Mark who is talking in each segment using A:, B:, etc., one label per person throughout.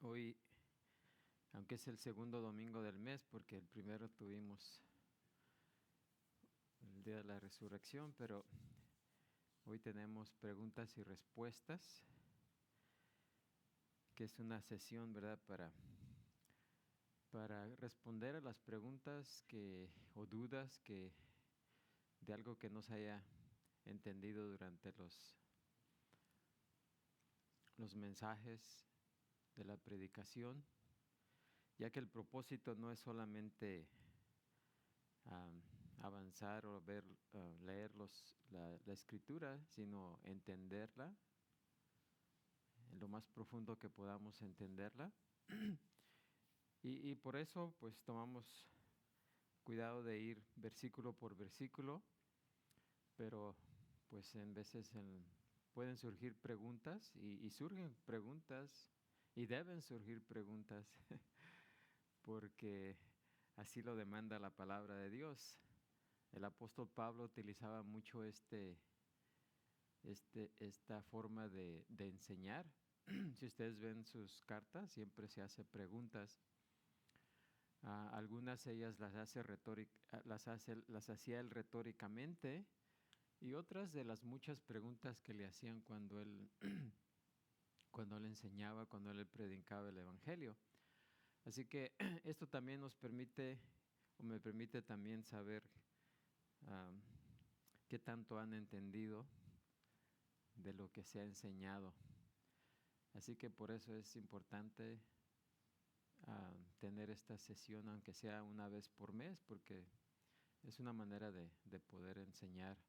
A: Hoy, aunque es el segundo domingo del mes, porque el primero tuvimos el día de la resurrección, pero hoy tenemos preguntas y respuestas, que es una sesión, ¿verdad?, para responder a las preguntas o dudas de algo que no se haya entendido durante los mensajes de la predicación, ya que el propósito no es solamente avanzar o leer la escritura, sino entenderla en lo más profundo que podamos entenderla. Y por eso pues tomamos cuidado de ir versículo por versículo, pero pues en veces pueden surgir preguntas y surgen preguntas y deben surgir preguntas porque así lo demanda la palabra de Dios. El apóstol Pablo utilizaba mucho esta forma de enseñar. Si ustedes ven sus cartas, siempre se hace preguntas. Algunas ellas las hacía él retóricamente, y otras de las muchas preguntas que le hacían cuando él enseñaba, cuando él predicaba el evangelio. Así que esto también nos permite, o me permite también saber qué tanto han entendido de lo que se ha enseñado. Así que por eso es importante tener esta sesión, aunque sea una vez por mes, porque es una manera de poder enseñar,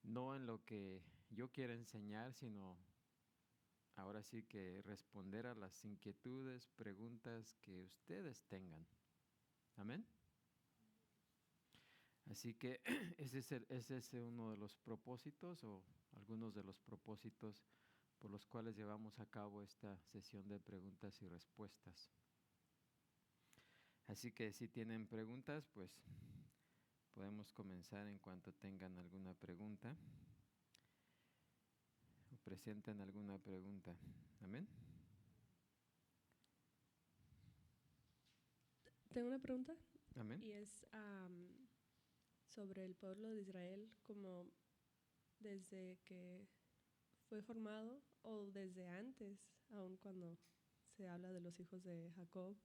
A: no en lo que yo quiero enseñar, sino ahora sí que responder a las inquietudes, preguntas que ustedes tengan. Amén. Así que ese es uno de los propósitos, o algunos de los propósitos por los cuales llevamos a cabo esta sesión de preguntas y respuestas. Así que si tienen preguntas, pues podemos comenzar en cuanto tengan alguna pregunta o presenten alguna pregunta. Amén.
B: Tengo una pregunta.
A: Amén.
B: Y es sobre el pueblo de Israel, como desde que fue formado o desde antes, aun cuando se habla de los hijos de Jacob,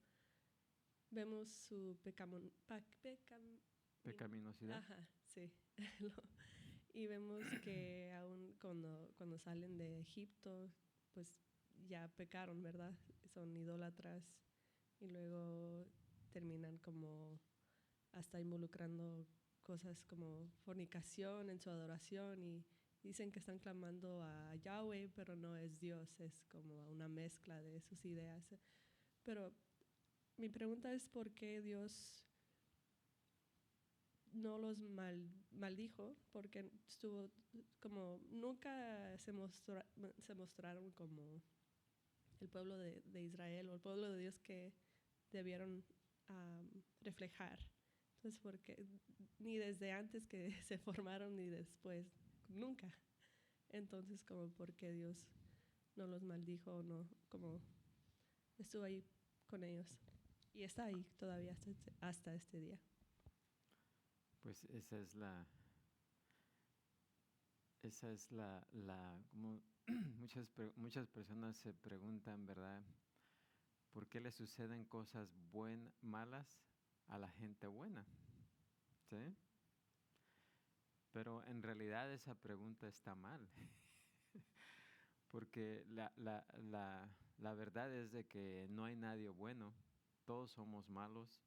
B: vemos su
A: Pecaminosidad.
B: Ajá, sí. Y vemos que aun cuando salen de Egipto, pues ya pecaron, ¿verdad? Son idólatras y luego terminan como hasta involucrando cosas como fornicación en su adoración, y dicen que están clamando a Yahweh, pero no es Dios, es como una mezcla de sus ideas. Pero mi pregunta es por qué Dios no los maldijo, porque estuvo como nunca se mostraron como el pueblo de Israel o el pueblo de Dios que debieron reflejar. Entonces, porque ni desde antes que se formaron ni después, nunca. Entonces, como porque Dios no los maldijo, no, como estuvo ahí con ellos y está ahí todavía hasta este día.
A: Pues esa es como muchas personas se preguntan, ¿verdad? ¿Por qué le suceden cosas malas a la gente buena? ¿Sí? Pero en realidad esa pregunta está mal, porque la verdad es de que no hay nadie bueno, todos somos malos,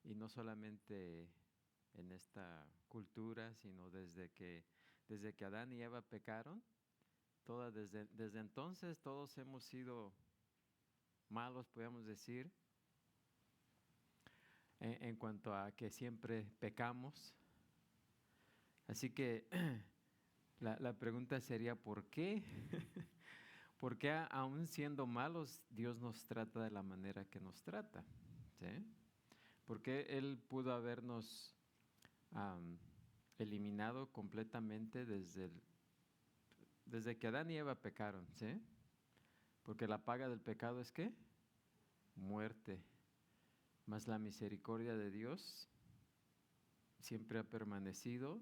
A: y no solamente en esta cultura, sino desde que Adán y Eva pecaron, desde entonces todos hemos sido malos, podemos decir, en cuanto a que siempre pecamos. Así que la pregunta sería, ¿por qué? ¿Por qué aún siendo malos Dios nos trata de la manera que nos trata? ¿Sí? ¿Por qué Él pudo habernos eliminado completamente desde que Adán y Eva pecaron? ¿Sí? Porque la paga del pecado es ¿qué? Muerte. Mas la misericordia de Dios siempre ha permanecido,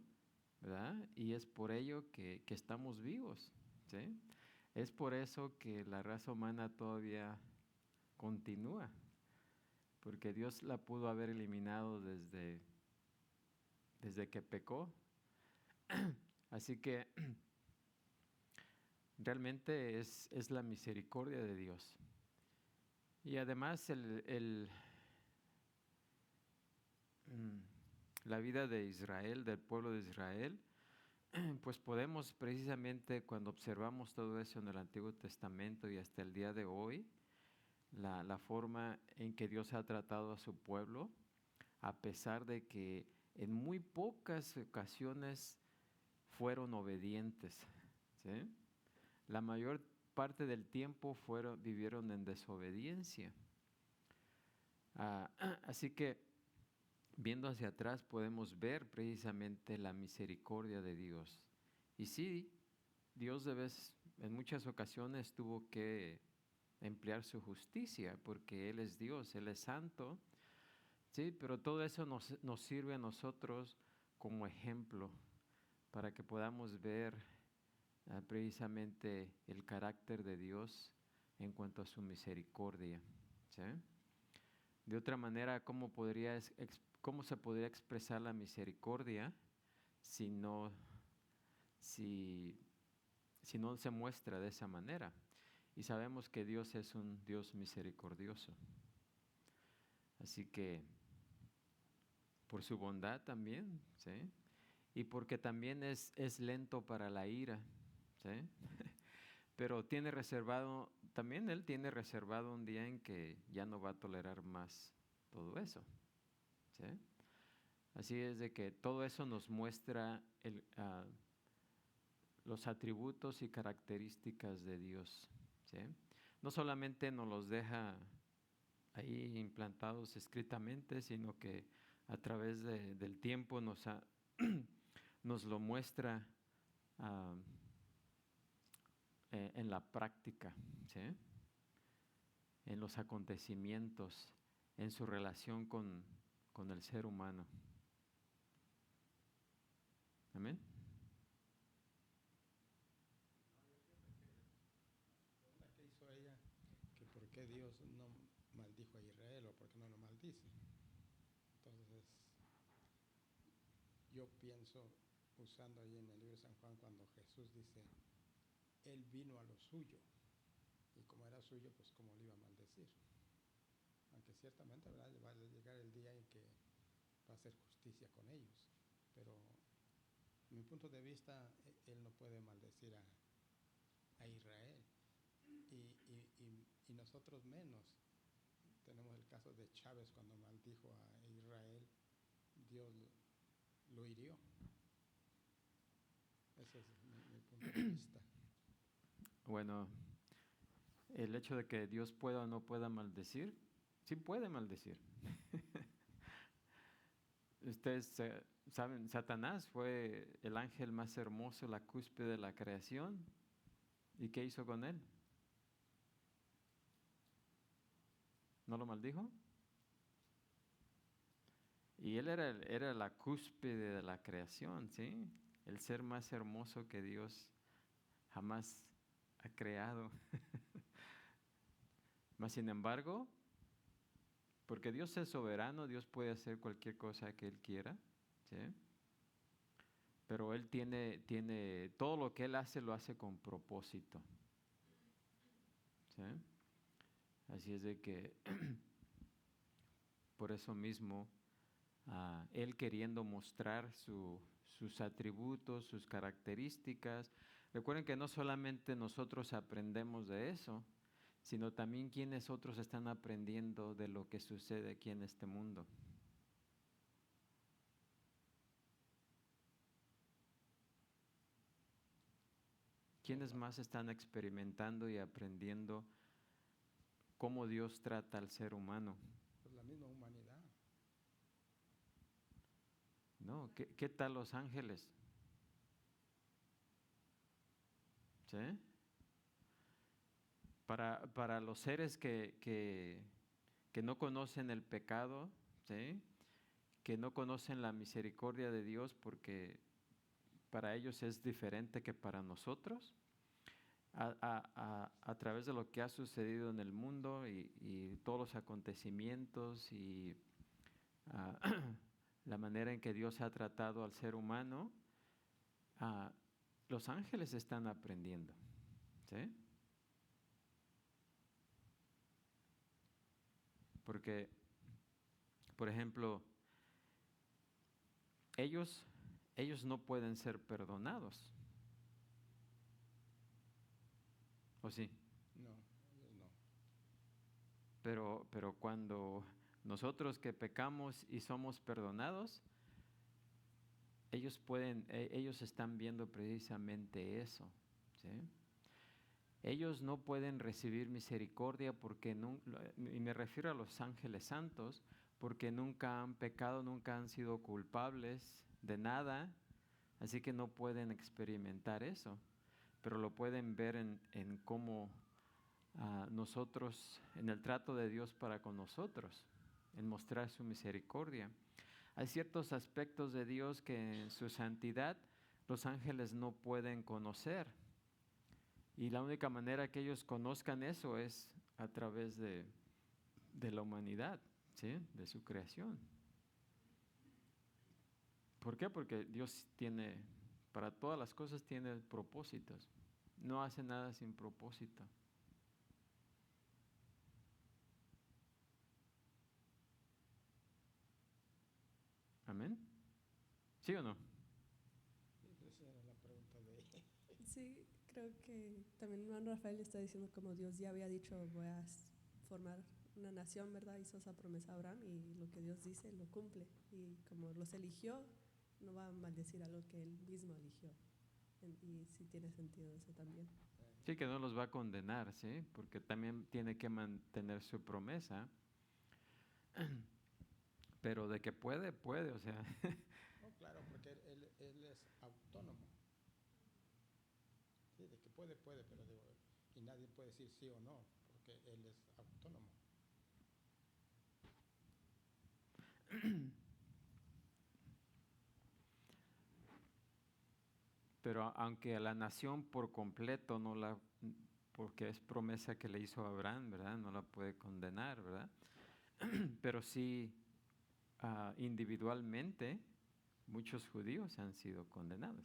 A: ¿verdad? Y es por ello que estamos vivos, ¿sí? Es por eso que la raza humana todavía continúa, porque Dios la pudo haber eliminado desde que pecó. Así que realmente es la misericordia de Dios. Y además la vida de Israel, del pueblo de Israel, pues podemos precisamente cuando observamos todo eso en el Antiguo Testamento y hasta el día de hoy, la forma en que Dios ha tratado a su pueblo, a pesar de que en muy pocas ocasiones fueron obedientes, ¿sí? La mayor parte del tiempo vivieron en desobediencia. Así que viendo hacia atrás podemos ver precisamente la misericordia de Dios. Y sí, Dios en muchas ocasiones tuvo que emplear su justicia porque Él es Dios, Él es santo, sí, pero todo eso nos sirve a nosotros como ejemplo para que podamos ver precisamente el carácter de Dios en cuanto a su misericordia, ¿sí? De otra manera, ¿cómo se podría expresar la misericordia si no se muestra de esa manera? Y sabemos que Dios es un Dios misericordioso. Así que por su bondad también, ¿sí? Y porque también es lento para la ira, ¿sí? Pero Él tiene reservado un día en que ya no va a tolerar más todo eso, ¿sí? Así es de que todo eso nos muestra los atributos y características de Dios, ¿sí? No solamente nos los deja ahí implantados escritamente, sino que a través del tiempo nos lo muestra en la práctica, ¿sí? En los acontecimientos, en su relación con el ser humano. Amén.
C: La que hizo ella, que por qué Dios no maldijo a Israel o por qué no lo maldice. Entonces, yo pienso, usando ahí en el libro de San Juan, cuando Jesús dice, Él vino a lo suyo, y como era suyo, pues cómo le iba a maldecir. Aunque ciertamente, ¿verdad?, va a llegar el día en que va a hacer justicia con ellos. Pero, en mi punto de vista, Él no puede maldecir a Israel. Y nosotros menos. Tenemos el caso de Chávez cuando maldijo a Israel, Dios lo hirió. Ese es mi punto de vista.
A: Bueno, el hecho de que Dios pueda o no pueda maldecir, sí puede maldecir. Ustedes saben, Satanás fue el ángel más hermoso, la cúspide de la creación. ¿Y qué hizo con él? ¿No lo maldijo? Y él era la cúspide de la creación, ¿sí? El ser más hermoso que Dios jamás ha creado. Mas sin embargo, porque Dios es soberano, Dios puede hacer cualquier cosa que Él quiera, ¿sí? Pero Él tiene todo lo que Él hace, lo hace con propósito, ¿sí? Así es de que por eso mismo Él queriendo mostrar sus atributos, sus características. Recuerden que no solamente nosotros aprendemos de eso, sino también quienes otros están aprendiendo de lo que sucede aquí en este mundo. ¿Quiénes más están experimentando y aprendiendo cómo Dios trata al ser humano?
C: Pues la misma humanidad.
A: ¿No? ¿Qué tal los ángeles? ¿Sí? para los seres que no conocen el pecado, ¿sí? Que no conocen la misericordia de Dios, porque para ellos es diferente que para nosotros, a través de lo que ha sucedido en el mundo y todos los acontecimientos y la manera en que Dios ha tratado al ser humano, los ángeles están aprendiendo, ¿sí? Porque, por ejemplo, ellos no pueden ser perdonados, ¿o sí?
C: No, ellos no.
A: Pero cuando nosotros que pecamos y somos perdonados, ellos están viendo precisamente eso, ¿sí? Ellos no pueden recibir misericordia porque y me refiero a los ángeles santos, porque nunca han pecado, nunca han sido culpables de nada, así que no pueden experimentar eso, pero lo pueden ver en cómo nosotros, en el trato de Dios para con nosotros, en mostrar su misericordia. Hay ciertos aspectos de Dios que en su santidad los ángeles no pueden conocer. Y la única manera que ellos conozcan eso es a través de la humanidad, ¿sí? De su creación. ¿Por qué? Porque Dios para todas las cosas tiene propósitos. No hace nada sin propósito. ¿Amén? ¿Sí o no?
C: Esa era la pregunta de ella.
B: Sí, creo que también hermano Rafael está diciendo como Dios ya había dicho, voy a formar una nación, ¿verdad? Hizo esa promesa a Abraham y lo que Dios dice lo cumple. Y como los eligió, no va a maldecir a lo que él mismo eligió. Y sí tiene sentido eso también.
A: Sí, que no los va a condenar, ¿sí? Porque también tiene que mantener su promesa. Pero de que puede, o sea.
C: No, claro, porque él es autónomo. Sí, de que puede, pero digo, y nadie puede decir sí o no, porque él es autónomo.
A: Pero aunque a la nación por completo porque es promesa que le hizo a Abraham, ¿verdad? No la puede condenar, ¿verdad? Pero sí, individualmente, muchos judíos han sido condenados.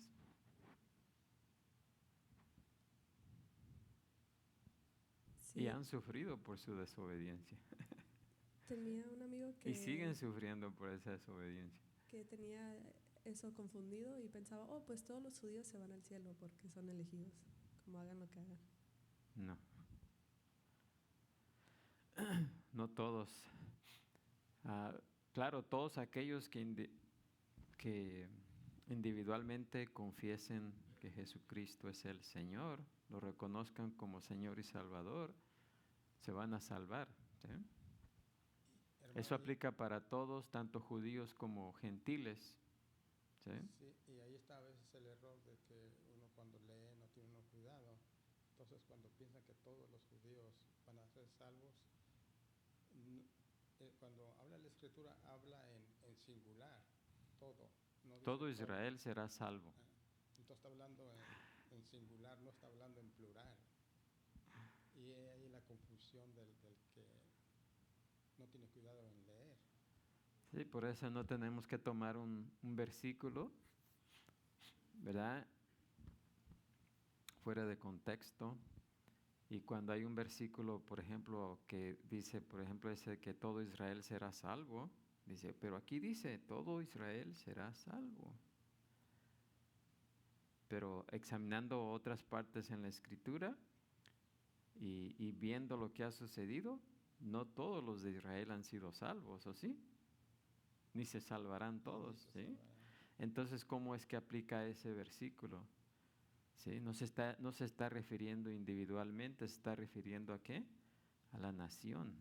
B: Sí,
A: Y han sufrido por su desobediencia.
B: tenía un amigo
A: Y siguen sufriendo por esa desobediencia.
B: que tenía eso confundido y pensaba, oh, pues todos los judíos se van al cielo porque son elegidos, como hagan lo que hagan.
A: No. No todos. Claro, todos aquellos que individualmente confiesen que Jesucristo es el Señor, lo reconozcan como Señor y Salvador, se van a salvar, ¿sí? Eso aplica para todos, tanto judíos como gentiles, ¿sí?
C: Sí, y ahí está a veces el error de que uno cuando lee no tiene uno cuidado. Entonces cuando piensan que todos los judíos van a ser salvos, cuando habla la Escritura habla en singular, todo. No dice
A: Todo Israel será salvo.
C: Entonces está hablando en singular, no está hablando en plural. Y ahí la confusión del que no tiene cuidado en leer.
A: Sí, por eso no tenemos que tomar un versículo, ¿verdad?, fuera de contexto. Y cuando hay un versículo, por ejemplo, que dice, por ejemplo, ese que todo Israel será salvo, dice, pero aquí dice, todo Israel será salvo. Pero examinando otras partes en la Escritura y viendo lo que ha sucedido, no todos los de Israel han sido salvos, ¿o sí? Ni se salvarán todos, ¿sí? Entonces, ¿cómo es que aplica ese versículo? ¿Sí? No se está refiriendo individualmente, se está refiriendo ¿a qué? A la nación.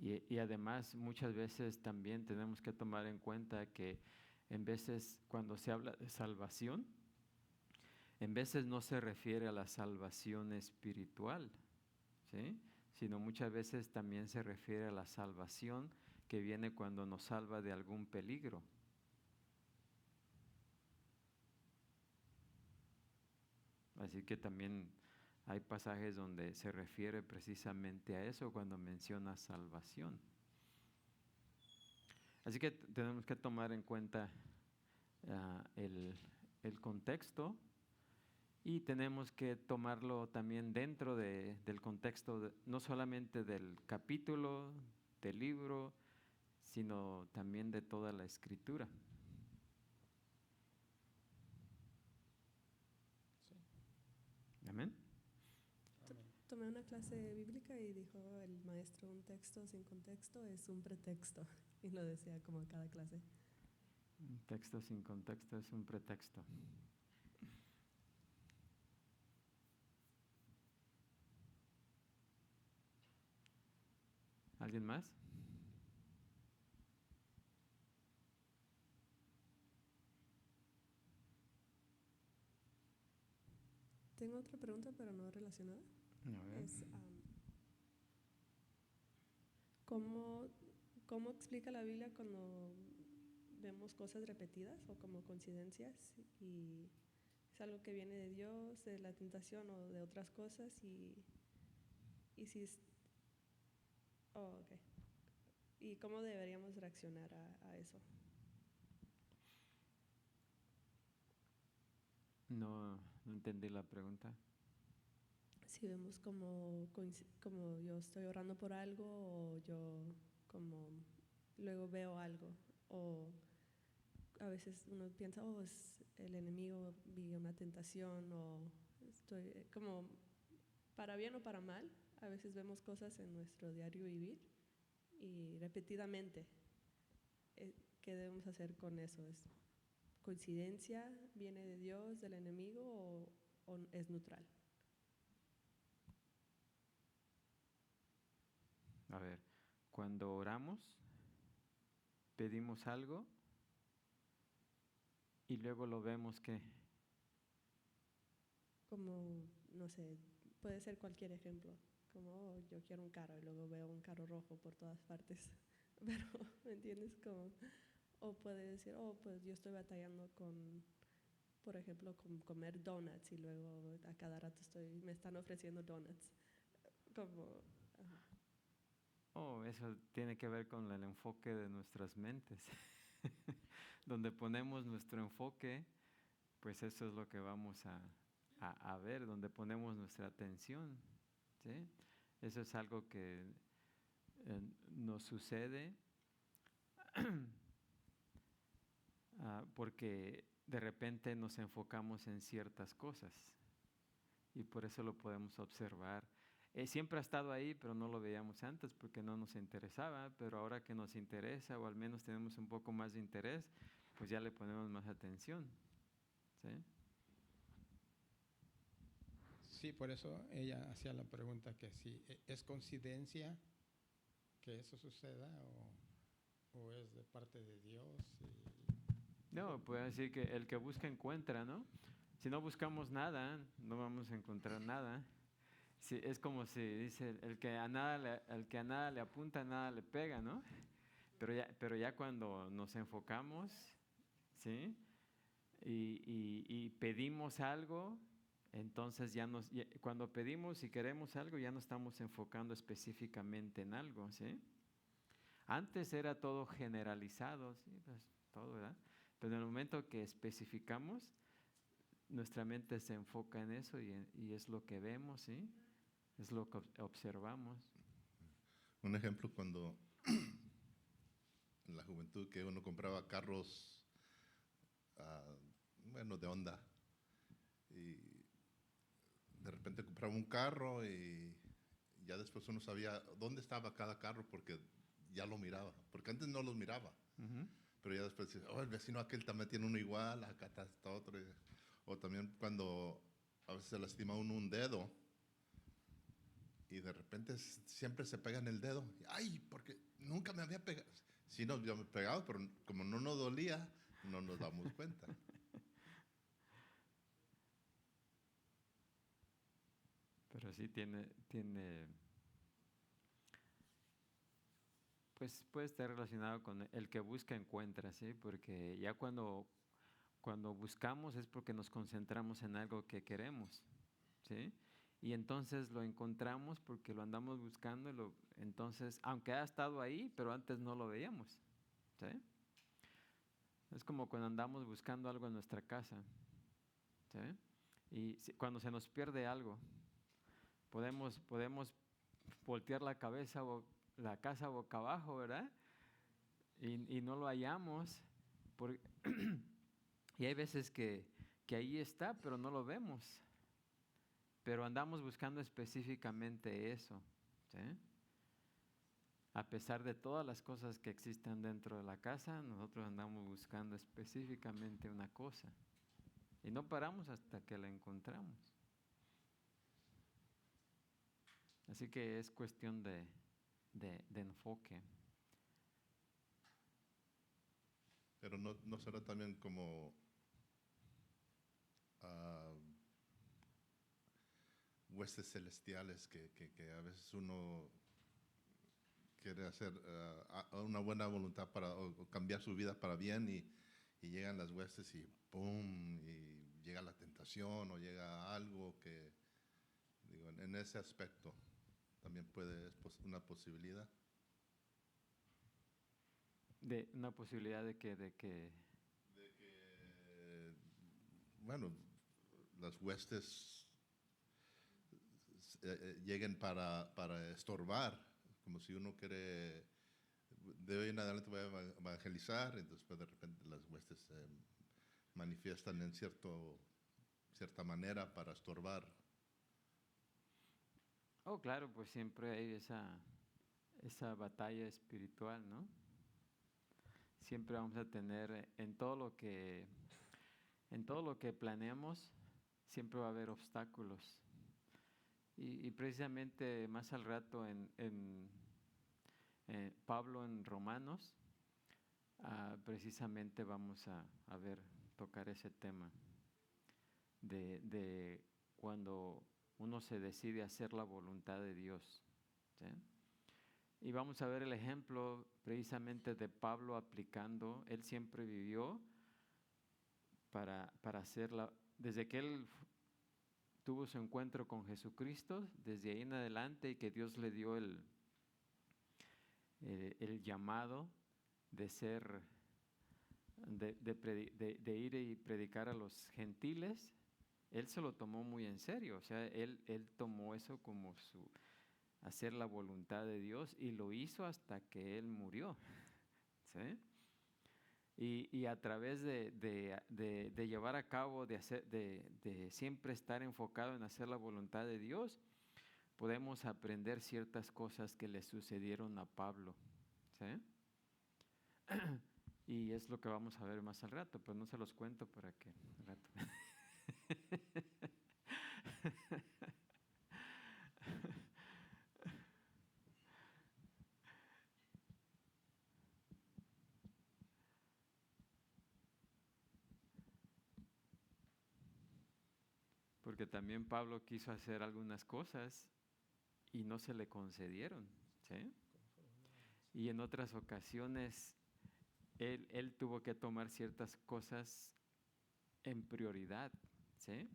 A: Y además muchas veces también tenemos que tomar en cuenta que en veces cuando se habla de salvación, en veces no se refiere a la salvación espiritual, ¿sí? Sino muchas veces también se refiere a la salvación que viene cuando nos salva de algún peligro. Así que también hay pasajes donde se refiere precisamente a eso cuando menciona salvación. Así que tenemos que tomar en cuenta el contexto y tenemos que tomarlo también dentro del contexto, no solamente del capítulo, del libro, sino también de toda la escritura.
C: Sí.
A: Amén.
C: Amén.
B: Tomé una clase bíblica y dijo el maestro, un texto sin contexto es un pretexto. Y lo decía como cada clase.
A: Un texto sin contexto es un pretexto. ¿Alguien más?
B: Tengo otra pregunta, pero no relacionada.
A: A ver.
B: Es, ¿cómo explica la Biblia cuando vemos cosas repetidas o como coincidencias? Y es algo que viene de Dios, de la tentación o de otras cosas. Y si es, oh, okay. ¿Y cómo deberíamos reaccionar a eso?
A: No entendí la pregunta.
B: Si vemos como yo estoy orando por algo o yo como luego veo algo o a veces uno piensa, oh, es el enemigo, vi una tentación o estoy como para bien o para mal, a veces vemos cosas en nuestro diario vivir y repetidamente, ¿qué debemos hacer con eso? ¿Es coincidencia? ¿Viene de Dios, del enemigo o es neutral?
A: A ver, cuando oramos, pedimos algo y luego lo vemos que...
B: Como, no sé, puede ser cualquier ejemplo, como oh, yo quiero un carro y luego veo un carro rojo por todas partes, pero, ¿me entiendes? Como, o puede decir, oh, pues yo estoy batallando con, por ejemplo, con comer donuts y luego a cada rato me están ofreciendo donuts, como...
A: Oh, eso tiene que ver con el enfoque de nuestras mentes. Donde ponemos nuestro enfoque, pues eso es lo que vamos a ver, donde ponemos nuestra atención, ¿sí? Eso es algo que nos sucede porque de repente nos enfocamos en ciertas cosas y por eso lo podemos observar. Siempre ha estado ahí, pero no lo veíamos antes porque no nos interesaba, pero ahora que nos interesa o al menos tenemos un poco más de interés, pues ya le ponemos más atención, ¿sí?
C: Sí, por eso ella hacía la pregunta que si es coincidencia que eso suceda o es de parte de Dios.
A: No, puede decir que el que busca encuentra, ¿no? Si no buscamos nada, no vamos a encontrar nada. Sí, es como si dice, el que a nada le apunta, a nada le pega, ¿no? Pero ya cuando nos enfocamos, ¿sí? Y pedimos algo, entonces cuando pedimos y queremos algo, ya no estamos enfocando específicamente en algo, ¿sí? Antes era todo generalizado, ¿sí? Pues, todo, ¿verdad? Pero en el momento que especificamos, nuestra mente se enfoca en eso y es lo que vemos, ¿sí? Es lo que observamos.
D: Un ejemplo cuando en la juventud que uno compraba carros, bueno, de Honda, y de repente compraba un carro y ya después uno sabía dónde estaba cada carro porque ya lo miraba, porque antes no los miraba, pero ya después decía, oh, el vecino aquel también tiene uno igual, acá está otro. O también cuando a veces se lastima uno un dedo, y de repente siempre se pega en el dedo. ¡Ay! Porque nunca me había pegado. Sí, no, yo me pegaba, pero como no nos dolía, no nos damos cuenta.
A: Pero sí pues puede estar relacionado con el que busca encuentra, ¿sí? Porque ya cuando buscamos es porque nos concentramos en algo que queremos, ¿sí? Y entonces lo encontramos porque lo andamos buscando, entonces, aunque ha estado ahí, pero antes no lo veíamos, ¿sí? Es como cuando andamos buscando algo en nuestra casa, ¿sí? Y cuando se nos pierde algo, podemos voltear la cabeza o la casa boca abajo, ¿verdad? Y no lo hallamos. Y hay veces que ahí está, pero no lo vemos. Pero andamos buscando específicamente eso, ¿sí? A pesar de todas las cosas que existen dentro de la casa, nosotros andamos buscando específicamente una cosa. Y no paramos hasta que la encontramos. Así que es cuestión de enfoque.
D: Pero no será también como huestes celestiales que a veces uno quiere hacer una buena voluntad o cambiar su vida para bien y llegan las huestes y ¡pum! Y llega la tentación o llega algo que, digo, en ese aspecto también es una posibilidad.
A: De una posibilidad de que
D: bueno, las huestes lleguen para estorbar, como si uno quiere, de hoy en adelante voy a evangelizar, entonces de repente las huestes se manifiestan en cierta manera para estorbar.
A: Oh, claro, pues siempre hay esa batalla espiritual, ¿no? Siempre vamos a tener en todo lo que planeamos, siempre va a haber obstáculos. Y precisamente más al rato en Pablo en Romanos, precisamente vamos a tocar ese tema de cuando uno se decide hacer la voluntad de Dios, ¿sí? Y vamos a ver el ejemplo precisamente de Pablo aplicando. Él siempre vivió para hacerla, desde que él tuvo su encuentro con Jesucristo, desde ahí en adelante, y que Dios le dio el llamado de ser, de ir y predicar a los gentiles. Él se lo tomó muy en serio, o sea, él tomó eso como hacer la voluntad de Dios, y lo hizo hasta que él murió, ¿sí? Y a través de llevar a cabo, de siempre estar enfocado en hacer la voluntad de Dios, podemos aprender ciertas cosas que le sucedieron a Pablo, ¿sí? Y es lo que vamos a ver más al rato, pero no se los cuento para que al rato. Porque también Pablo quiso hacer algunas cosas y no se le concedieron, ¿sí? Y en otras ocasiones él tuvo que tomar ciertas cosas en prioridad, ¿sí?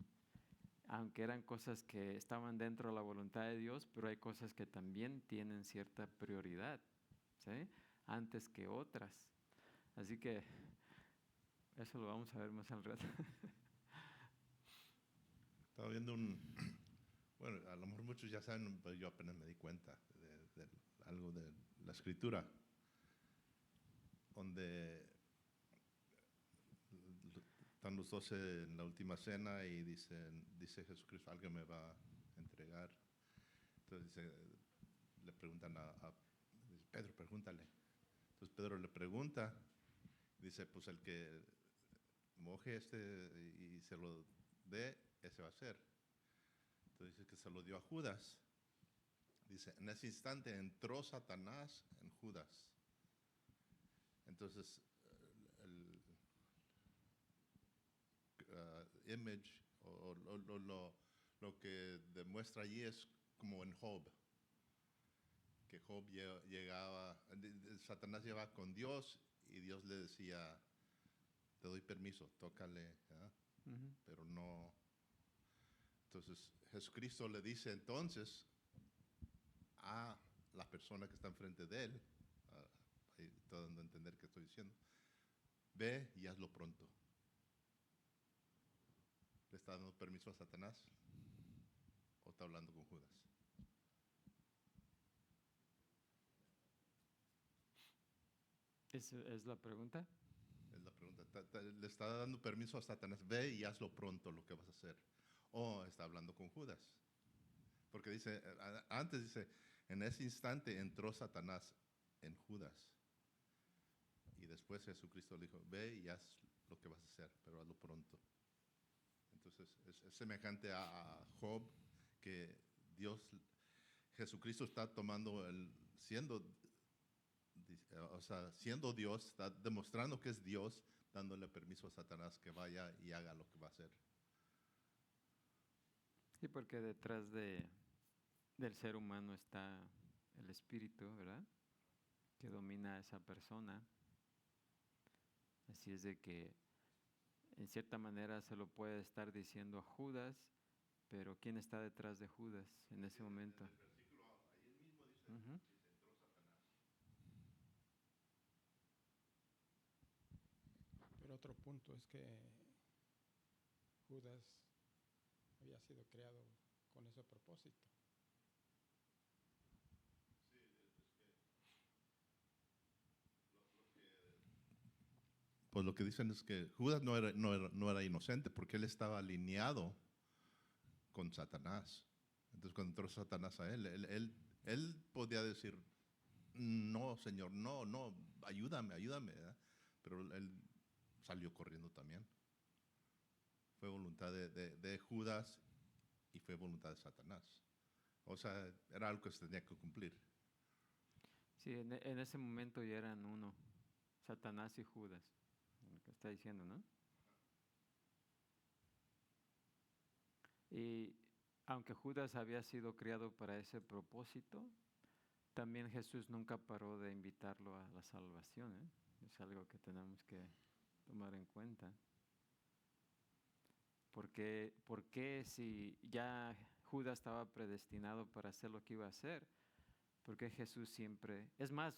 A: Aunque eran cosas que estaban dentro de la voluntad de Dios, pero hay cosas que también tienen cierta prioridad, ¿sí? Antes que otras. Así que eso lo vamos a ver más al rato.
D: Estaba viendo bueno, a lo mejor muchos ya saben, pero yo apenas me di cuenta de algo de la escritura, donde están los 12 en la última cena y dice Jesucristo, alguien me va a entregar. Entonces le preguntan dice, Pedro, pregúntale. Entonces Pedro le pregunta, dice, pues el que moje y se lo dé, ese va a ser. Entonces dice que se lo dio a Judas. Dice, en ese instante entró Satanás en Judas. Entonces, el image o lo que demuestra allí es como en Job, que Job llegaba, Satanás llevaba con Dios y Dios le decía, te doy permiso, tócale, ¿verdad?
A: Ujú.
D: Pero no. Entonces Jesucristo le dice entonces a la persona que está enfrente de él, ahí estoy dando a entender qué estoy diciendo, ve y hazlo pronto. ¿Le está dando permiso a Satanás o está hablando con Judas?
A: ¿Esa es la pregunta?
D: Es la pregunta. ¿Le está dando permiso a Satanás? Ve y hazlo pronto lo que vas a hacer. ¿O está hablando con Judas? Porque dice, antes dice, en ese instante entró Satanás en Judas. Y después Jesucristo le dijo, ve y haz lo que vas a hacer, pero hazlo pronto. Entonces es semejante a Job, que Dios, Jesucristo está tomando siendo Dios, está demostrando que es Dios, dándole permiso a Satanás que vaya y haga lo que va a hacer.
A: Sí, porque detrás del ser humano está el espíritu, ¿verdad? Que domina a esa persona. Así es de que en cierta manera se lo puede estar diciendo a Judas, pero ¿quién está detrás de Judas en ese momento?
D: En el versículo, ahí mismo dice,
A: Ujú.
D: dice, entró Satanás.
C: Pero otro punto es que Judas había sido creado con ese propósito.
D: Pues lo que dicen es que Judas no era inocente porque él estaba alineado con Satanás. Entonces cuando entró Satanás a él podía decir, no, Señor, no, ayúdame, ¿verdad? Pero él salió corriendo también. Fue voluntad de Judas y fue voluntad de Satanás. O sea, era algo que se tenía que cumplir.
A: Sí, en ese momento ya eran uno, Satanás y Judas, lo que está diciendo, ¿no? Y aunque Judas había sido creado para ese propósito, también Jesús nunca paró de invitarlo a la salvación, ¿eh? Es algo que tenemos que tomar en cuenta. ¿Por qué si ya Judas estaba predestinado para hacer lo que iba a hacer? ¿Por qué Jesús siempre... Es más,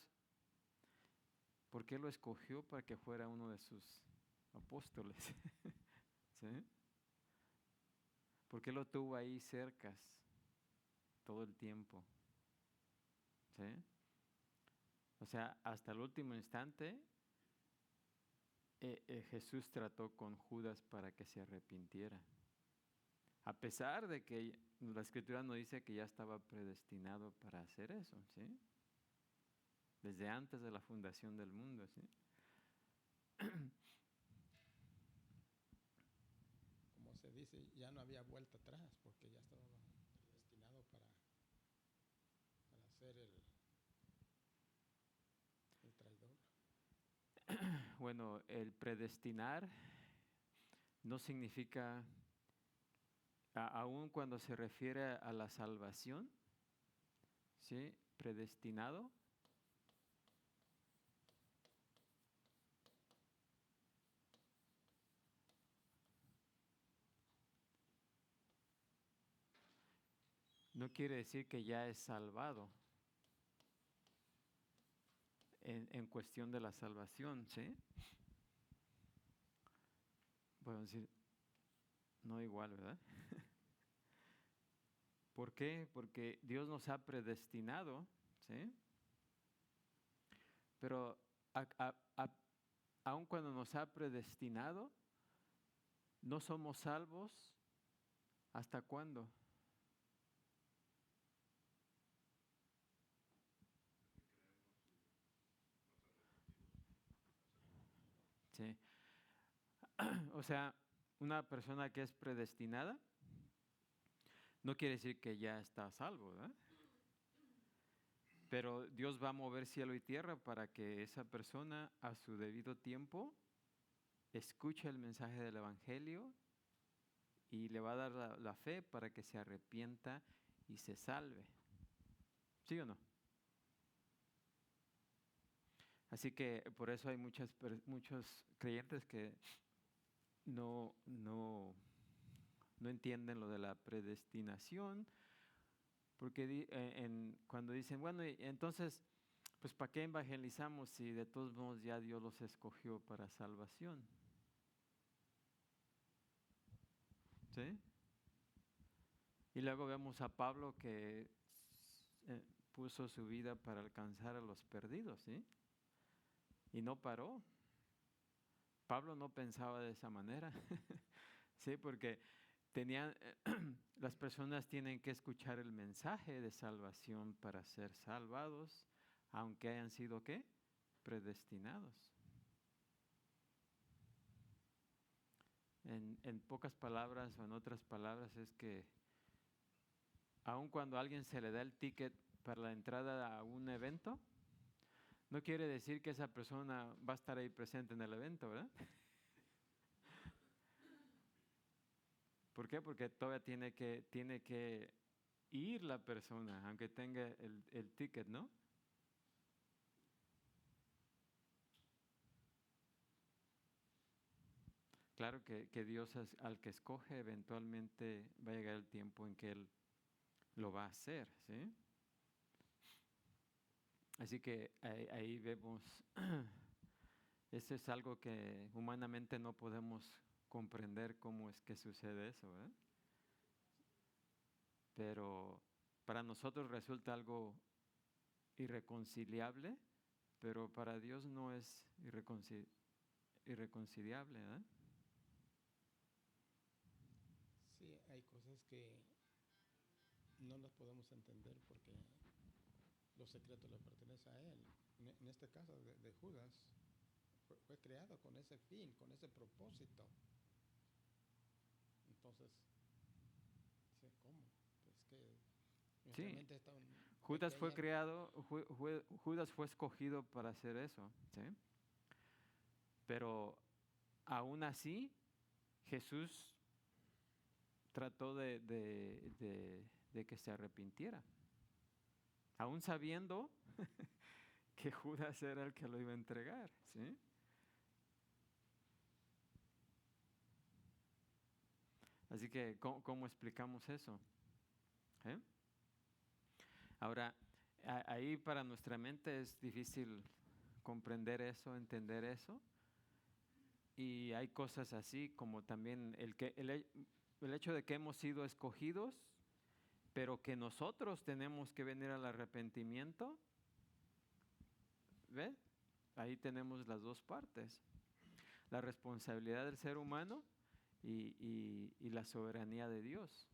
A: ¿por qué lo escogió para que fuera uno de sus apóstoles? ¿Sí? ¿Por qué lo tuvo ahí cerca todo el tiempo? ¿Sí? O sea, hasta el último instante, Jesús trató con Judas para que se arrepintiera. A pesar de que la Escritura nos dice que ya estaba predestinado para hacer eso, ¿sí? Desde antes de la fundación del mundo, ¿sí?
C: Como se dice, ya no había vuelta atrás porque ya estaba predestinado para ser el traidor.
A: Bueno, el predestinar no significa, aun cuando se refiere a la salvación, ¿sí? Predestinado no quiere decir que ya es salvado en cuestión de la salvación, ¿sí? Podemos decir, no igual, ¿verdad? ¿Por qué? Porque Dios nos ha predestinado, ¿sí? Pero aun cuando nos ha predestinado, no somos salvos. ¿Hasta cuándo? Sí. O sea, una persona que es predestinada no quiere decir que ya está salvo, ¿verdad? Pero Dios va a mover cielo y tierra para que esa persona a su debido tiempo escuche el mensaje del Evangelio y le va a dar la fe para que se arrepienta y se salve. ¿Sí o no? Así que por eso hay muchos creyentes que no entienden lo de la predestinación, porque cuando dicen, bueno, entonces, pues ¿para qué evangelizamos si de todos modos ya Dios los escogió para salvación? ¿Sí? Y luego vemos a Pablo que puso su vida para alcanzar a los perdidos, ¿sí? Y no paró. Pablo no pensaba de esa manera, ¿sí? Porque las personas tienen que escuchar el mensaje de salvación para ser salvados, aunque hayan sido, ¿qué? Predestinados. En pocas palabras o en otras palabras es que aun cuando a alguien se le da el ticket para la entrada a un evento, no quiere decir que esa persona va a estar ahí presente en el evento, ¿verdad? ¿Por qué? Porque todavía tiene que ir la persona, aunque tenga el ticket, ¿no? Claro que Dios al que escoge eventualmente va a llegar el tiempo en que Él lo va a hacer, ¿sí? Así que ahí vemos, eso es algo que humanamente no podemos comprender cómo es que sucede eso, ¿verdad? Pero para nosotros resulta algo irreconciliable, pero para Dios no es irreconciliable, ¿verdad?
C: Sí, hay cosas que no las podemos entender porque los secretos le pertenecen a Él. En este caso de Judas, fue creado con ese fin, con ese propósito. Entonces, dice, ¿cómo? Pues que nuestra
A: Sí,
C: mente es tan
A: Judas fue
C: pequeña.
A: creado, Judas fue escogido para hacer eso, ¿sí? Pero aún así, Jesús trató de que se arrepintiera, aún sabiendo que Judas era el que lo iba a entregar, ¿sí? Así que, ¿cómo explicamos eso? ¿Eh? Ahora, ahí para nuestra mente es difícil comprender eso, entender eso. Y hay cosas así como también el hecho de que hemos sido escogidos, pero que nosotros tenemos que venir al arrepentimiento. ¿Ve? Ahí tenemos las dos partes. La responsabilidad del ser humano y la soberanía de Dios.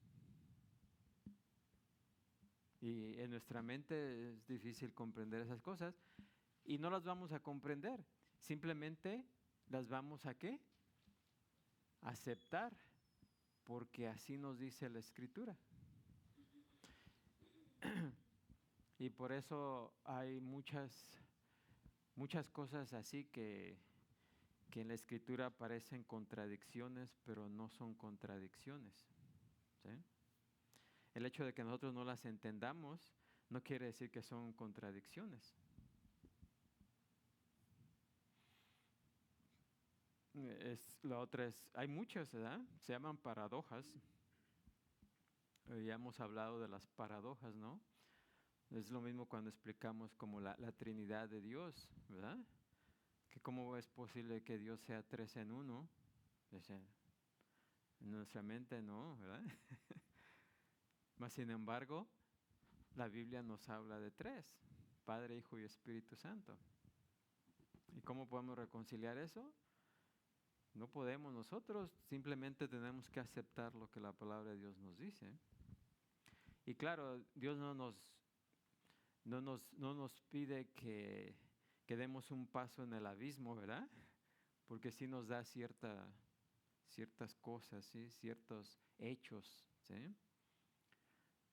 A: Y en nuestra mente es difícil comprender esas cosas y no las vamos a comprender. Simplemente las vamos a ¿qué? Aceptar, porque así nos dice la Escritura. Y por eso hay muchas cosas así que en la Escritura parecen contradicciones, pero no son contradicciones, ¿sí? El hecho de que nosotros no las entendamos no quiere decir que son contradicciones. La otra es, hay muchas, ¿verdad? Se llaman paradojas. Ya hemos hablado de las paradojas, ¿no? Es lo mismo cuando explicamos como la Trinidad de Dios, ¿verdad? Que cómo es posible que Dios sea 3 en 1. En nuestra mente no, ¿verdad? Mas sin embargo, la Biblia nos habla de 3, Padre, Hijo y Espíritu Santo. ¿Y cómo podemos reconciliar eso? No podemos nosotros, simplemente tenemos que aceptar lo que la palabra de Dios nos dice. Y claro, Dios no nos pide que demos un paso en el abismo, ¿verdad? Porque sí nos da ciertas cosas, ¿sí? Ciertos hechos, ¿sí?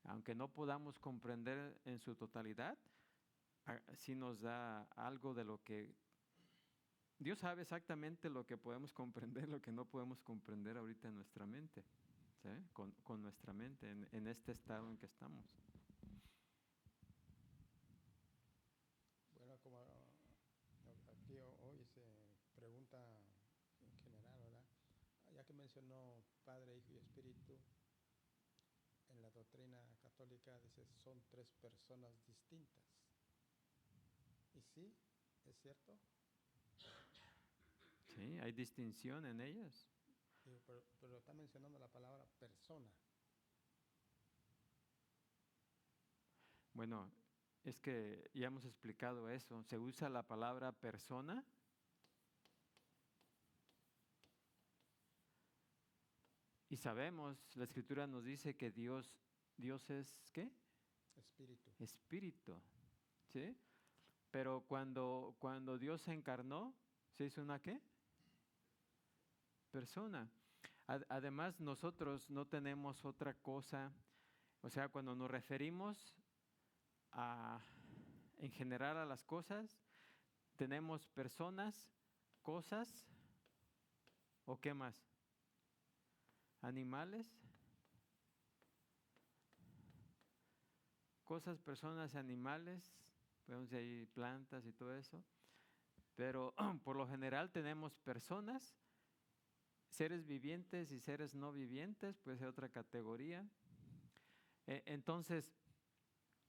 A: Aunque no podamos comprender en su totalidad, sí nos da algo de lo que Dios sabe exactamente lo que podemos comprender, lo que no podemos comprender ahorita en nuestra mente, ¿sí? Con nuestra mente, en este estado en que estamos.
C: Bueno, como aquí hoy se pregunta en general, ¿verdad? Ya que mencionó Padre, Hijo y Espíritu, en la doctrina católica dice son tres personas distintas. ¿Y sí? ¿Es cierto?
A: Sí, hay distinción en ellas.
C: Digo, pero está mencionando la palabra persona.
A: Bueno, es que ya hemos explicado eso. Se usa la palabra persona y sabemos, la Escritura nos dice que Dios es ¿qué?
C: Espíritu.
A: Espíritu, ¿sí? Pero cuando Dios se encarnó, ¿se hizo una qué? Persona. Además, nosotros no tenemos otra cosa, o sea, cuando nos referimos en general a las cosas, tenemos personas, cosas, ¿o qué más? Animales, cosas, personas, animales, podemos decir plantas y todo eso, pero por lo general tenemos personas, seres vivientes y seres no vivientes, puede ser otra categoría. Entonces,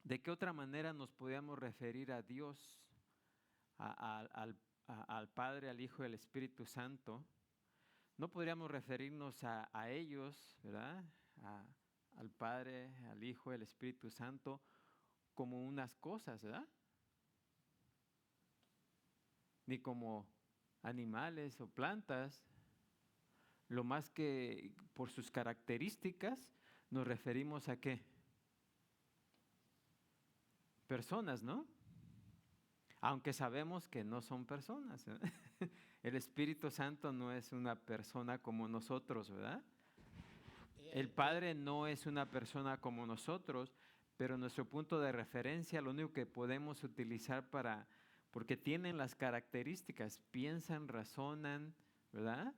A: ¿de qué otra manera nos podíamos referir a Dios, al Padre, al Hijo y al Espíritu Santo? No podríamos referirnos a ellos, ¿verdad? Al Padre, al Hijo, al Espíritu Santo, como unas cosas, ¿verdad? Ni como animales o plantas. Lo más que por sus características nos referimos a ¿qué? Personas, ¿no? Aunque sabemos que no son personas, ¿verdad? El Espíritu Santo no es una persona como nosotros, ¿verdad? El Padre no es una persona como nosotros, pero nuestro punto de referencia, lo único que podemos utilizar porque tienen las características, piensan, razonan, ¿verdad?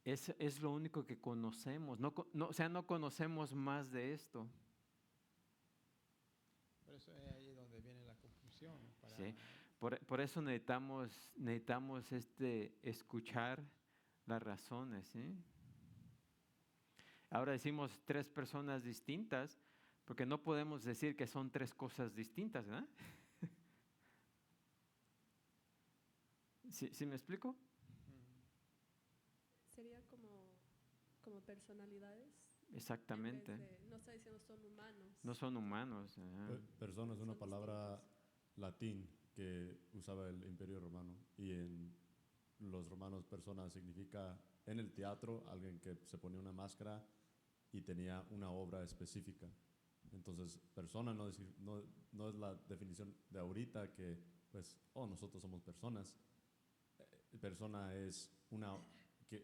A: Es lo único que conocemos, o sea, no conocemos más de esto.
C: Por eso es ahí donde viene la confusión.
A: Sí. Por eso necesitamos escuchar las razones, ¿sí? Ahora decimos tres personas distintas, porque no podemos decir que son tres cosas distintas, ¿verdad? ¿Sí me explico?
B: Sería como personalidades.
A: Exactamente.
B: No está diciendo son humanos.
A: No son humanos.
E: Persona es una
B: Son
E: palabra
B: distintos.
E: latín que usaba el Imperio Romano, y en los romanos persona significa en el teatro alguien que se ponía una máscara y tenía una obra específica. Entonces, persona no es la definición de ahorita que, pues, nosotros somos personas. Persona es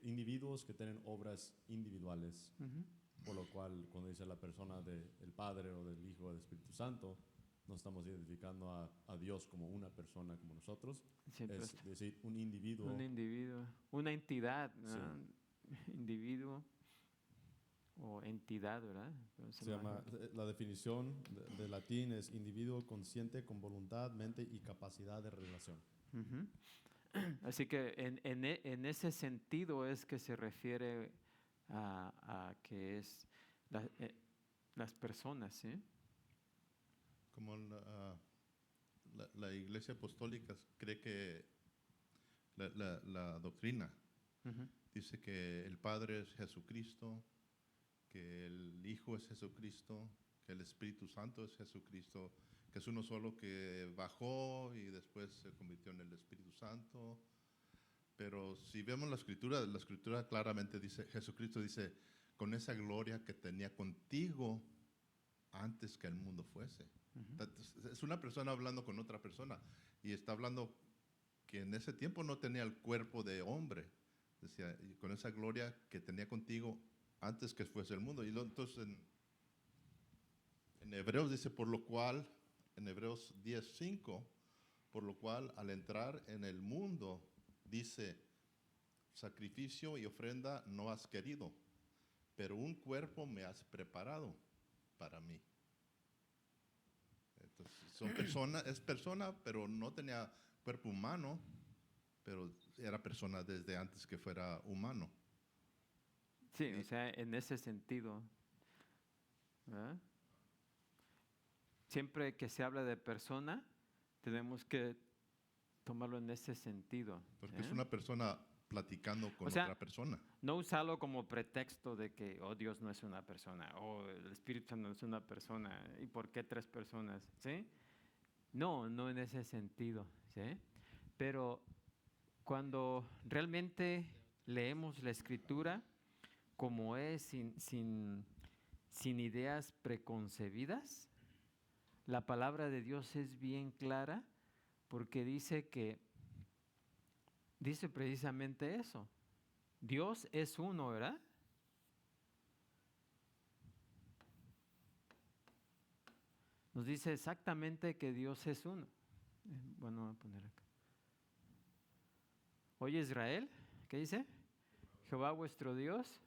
E: individuos que tienen obras individuales.
A: Uh-huh.
E: Por lo cual, cuando dice la persona del Padre o del Hijo o del Espíritu Santo, no estamos identificando a Dios como una persona como nosotros.
A: Siempre
E: es decir, un individuo.
A: Un individuo, una entidad,
E: Sí.
A: Individuo o entidad, ¿verdad?
E: Se llama, la definición de latín es individuo consciente con voluntad, mente y capacidad de relación.
A: Uh-huh. Así que en ese sentido es que se refiere a que es las personas, ¿sí?
D: Como la Iglesia Apostólica cree que la doctrina
A: Uh-huh.
D: dice que el Padre es Jesucristo, que el Hijo es Jesucristo, que el Espíritu Santo es Jesucristo, que es uno solo que bajó y después se convirtió en el Espíritu Santo. Pero si vemos la escritura claramente dice, Jesucristo dice, con esa gloria que tenía contigo antes que el mundo fuese. Uh-huh. Es una persona hablando con otra persona y está hablando que en ese tiempo no tenía el cuerpo de hombre. Decía, y con esa gloria que tenía contigo antes que fuese el mundo. Y entonces en Hebreos dice, por lo cual, en Hebreos 10:5, por lo cual al entrar en el mundo, dice, sacrificio y ofrenda no has querido, pero un cuerpo me has preparado para mí. Entonces, es persona, pero no tenía cuerpo humano, pero era persona desde antes que fuera humano.
A: Sí, o sea, en ese sentido, ¿verdad? Siempre que se habla de persona, tenemos que tomarlo en ese sentido.
D: Porque es una persona platicando con
A: O sea,
D: otra persona.
A: No usarlo como pretexto de que, oh, Dios no es una persona, o el Espíritu Santo no es una persona, ¿y por qué 3 personas? ¿Sí? No, no en ese sentido, ¿sí? Pero cuando realmente leemos la Escritura como es, sin ideas preconcebidas, la palabra de Dios es bien clara porque dice precisamente eso. Dios es uno, ¿verdad? Nos dice exactamente que Dios es uno. Bueno, voy a poner acá. Oye Israel, ¿qué dice? Jehová vuestro Dios.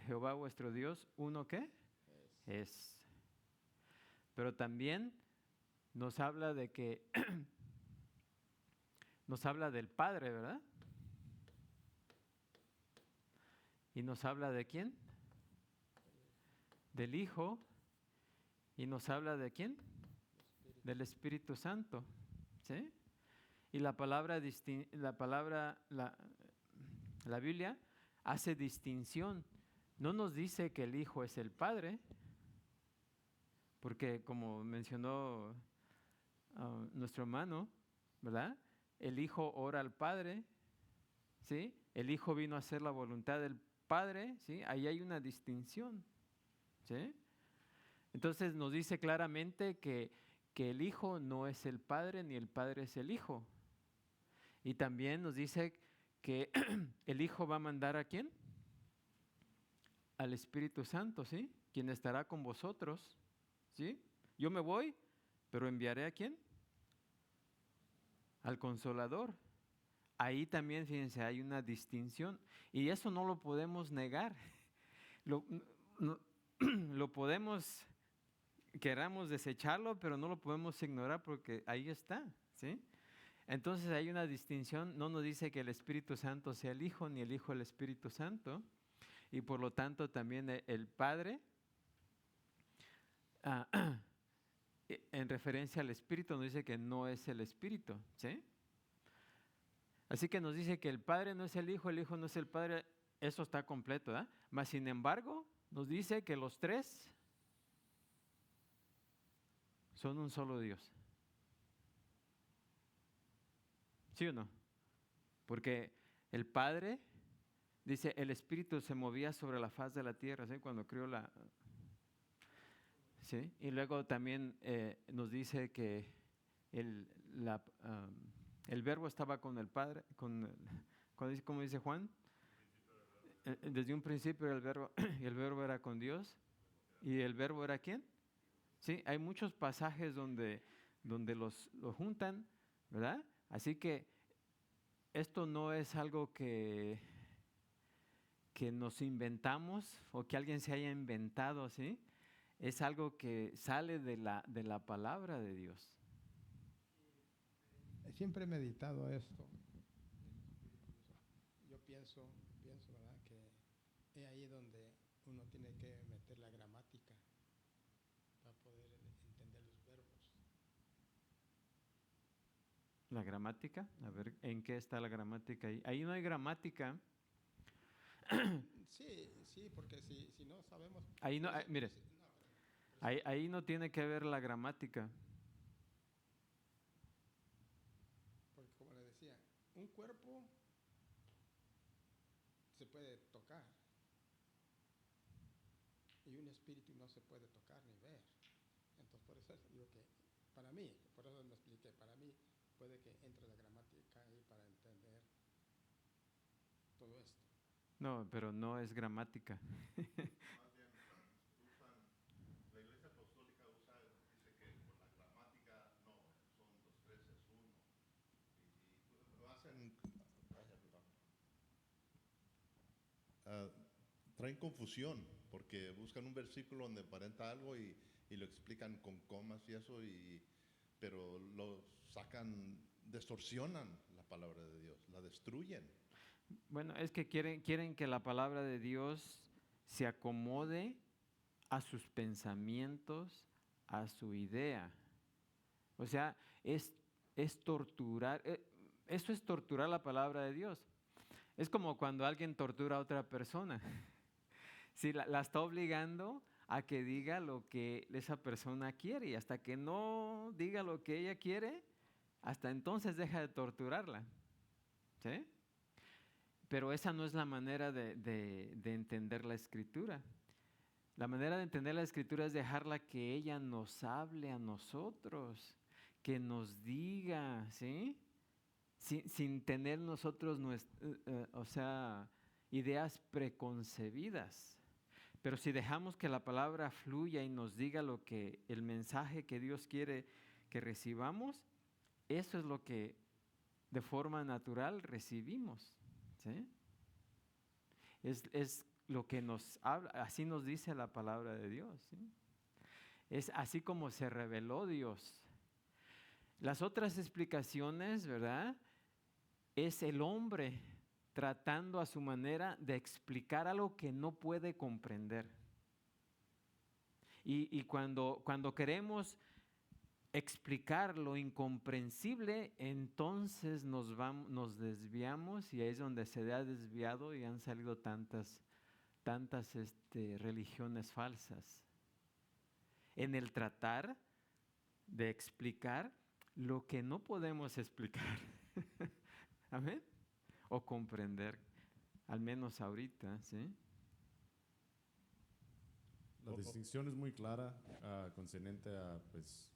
A: Jehová vuestro Dios, ¿uno qué? Es. Pero también nos habla de que nos habla del Padre, ¿verdad? Y nos habla de quién? Del Hijo. Y nos habla de quién? Del Espíritu Santo, ¿sí? Y la Biblia hace distinción. No nos dice que el Hijo es el Padre, porque como mencionó nuestro hermano, ¿verdad? El Hijo ora al Padre, ¿sí? El Hijo vino a hacer la voluntad del Padre, ¿sí? Ahí hay una distinción, ¿sí? Entonces nos dice claramente que el Hijo no es el Padre, ni el Padre es el Hijo. Y también nos dice que el Hijo va a mandar ¿a quién? Al Espíritu Santo, ¿sí? Quien estará con vosotros, ¿sí? Yo me voy, pero enviaré ¿a quién? Al Consolador. Ahí también, fíjense, hay una distinción. Y eso no lo podemos negar. Lo podemos, queramos desecharlo, pero no lo podemos ignorar porque ahí está, ¿sí? Entonces hay una distinción, no nos dice que el Espíritu Santo sea el Hijo, ni el Hijo el Espíritu Santo, y por lo tanto también el Padre, en referencia al Espíritu, nos dice que no es el Espíritu, ¿sí? Así que nos dice que el Padre no es el Hijo no es el Padre, eso está completo, ¿verdad? Mas sin embargo, nos dice que los 3 son un solo Dios. ¿Sí o no? Porque el Padre, dice, el Espíritu se movía sobre la faz de la tierra, ¿sí? Cuando creó la... ¿sí? Y luego también nos dice que el Verbo estaba con el Padre, ¿cómo dice Juan? Desde un principio el Verbo, y el Verbo era con Dios. ¿Y el Verbo era quién? Sí, hay muchos pasajes donde los juntan, ¿verdad? Así que esto no es algo que nos inventamos o que alguien se haya inventado, ¿sí? Es algo que sale de la palabra de Dios.
C: Siempre he meditado esto. Yo pienso, ¿verdad? Que es ahí donde uno tiene que meter la gramática para poder entender los verbos.
A: ¿La gramática? A ver, ¿en qué está la gramática ahí? Ahí no hay gramática.
C: Sí, porque si no sabemos...
A: Ahí no, mire, ahí no tiene que ver la gramática.
C: Porque como le decía, un cuerpo se puede tocar y un espíritu no se puede tocar ni ver. Entonces por eso digo que para mí, por eso me expliqué, para mí puede que entre la gramática ahí para entender todo esto.
A: No, pero no es gramática.
D: Más bien usan ah, traen confusión porque buscan un versículo donde aparenta algo y lo explican con comas y eso, pero lo sacan, distorsionan la palabra de Dios, la destruyen.
A: Bueno, es que quieren que la palabra de Dios se acomode a sus pensamientos, a su idea. O sea, es torturar, eso es torturar la palabra de Dios. Es como cuando alguien tortura a otra persona. Si la está obligando a que diga lo que esa persona quiere, y hasta que no diga lo que ella quiere, hasta entonces deja de torturarla. ¿Sí? Pero esa no es la manera de entender la Escritura. La manera de entender la Escritura es dejarla que ella nos hable a nosotros, que nos diga, ¿sí? Sin tener nosotros ideas preconcebidas. Pero si dejamos que la palabra fluya y nos diga el mensaje que Dios quiere que recibamos, eso es lo que de forma natural recibimos. ¿Sí? Es lo que nos habla, así nos dice la palabra de Dios. ¿Sí? Es así como se reveló Dios. Las otras explicaciones, ¿verdad? Es el hombre tratando a su manera de explicar algo que no puede comprender. Y cuando queremos explicar lo incomprensible, entonces nos desviamos, y ahí es donde se ha desviado y han salido tantas religiones falsas. En el tratar de explicar lo que no podemos explicar. Amén. O comprender, al menos ahorita, ¿sí?
E: La distinción es muy clara concerniente a pues,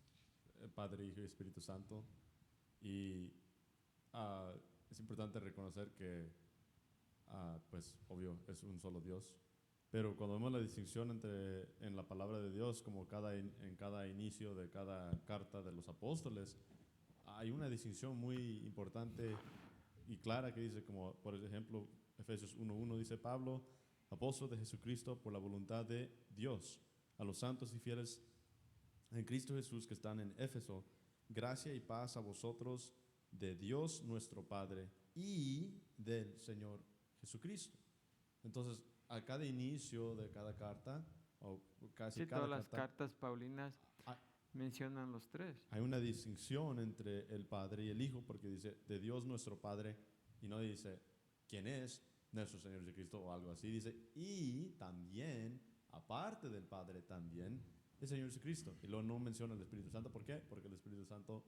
E: Padre, Hijo y Espíritu Santo. Y es importante reconocer que, pues, obvio, es un solo Dios. Pero cuando vemos la distinción en la palabra de Dios, como en cada inicio de cada carta de los apóstoles, hay una distinción muy importante y clara que dice, como por ejemplo, Efesios 1:1 dice: Pablo, apóstol de Jesucristo por la voluntad de Dios, a los santos y fieles en Cristo Jesús que están en Éfeso, gracia y paz a vosotros de Dios nuestro Padre y del Señor Jesucristo. Entonces, a cada inicio de cada carta, o casi
A: Sí,
E: cada
A: todas las
E: carta,
A: cartas paulinas mencionan los tres.
E: hay una distinción entre el Padre y el Hijo, porque dice de Dios nuestro Padre, y no dice quién es nuestro Señor Jesucristo o algo así. Dice, y también, aparte del Padre, también el Señor Jesucristo. Y luego no menciona el Espíritu Santo. ¿Por qué? Porque el Espíritu Santo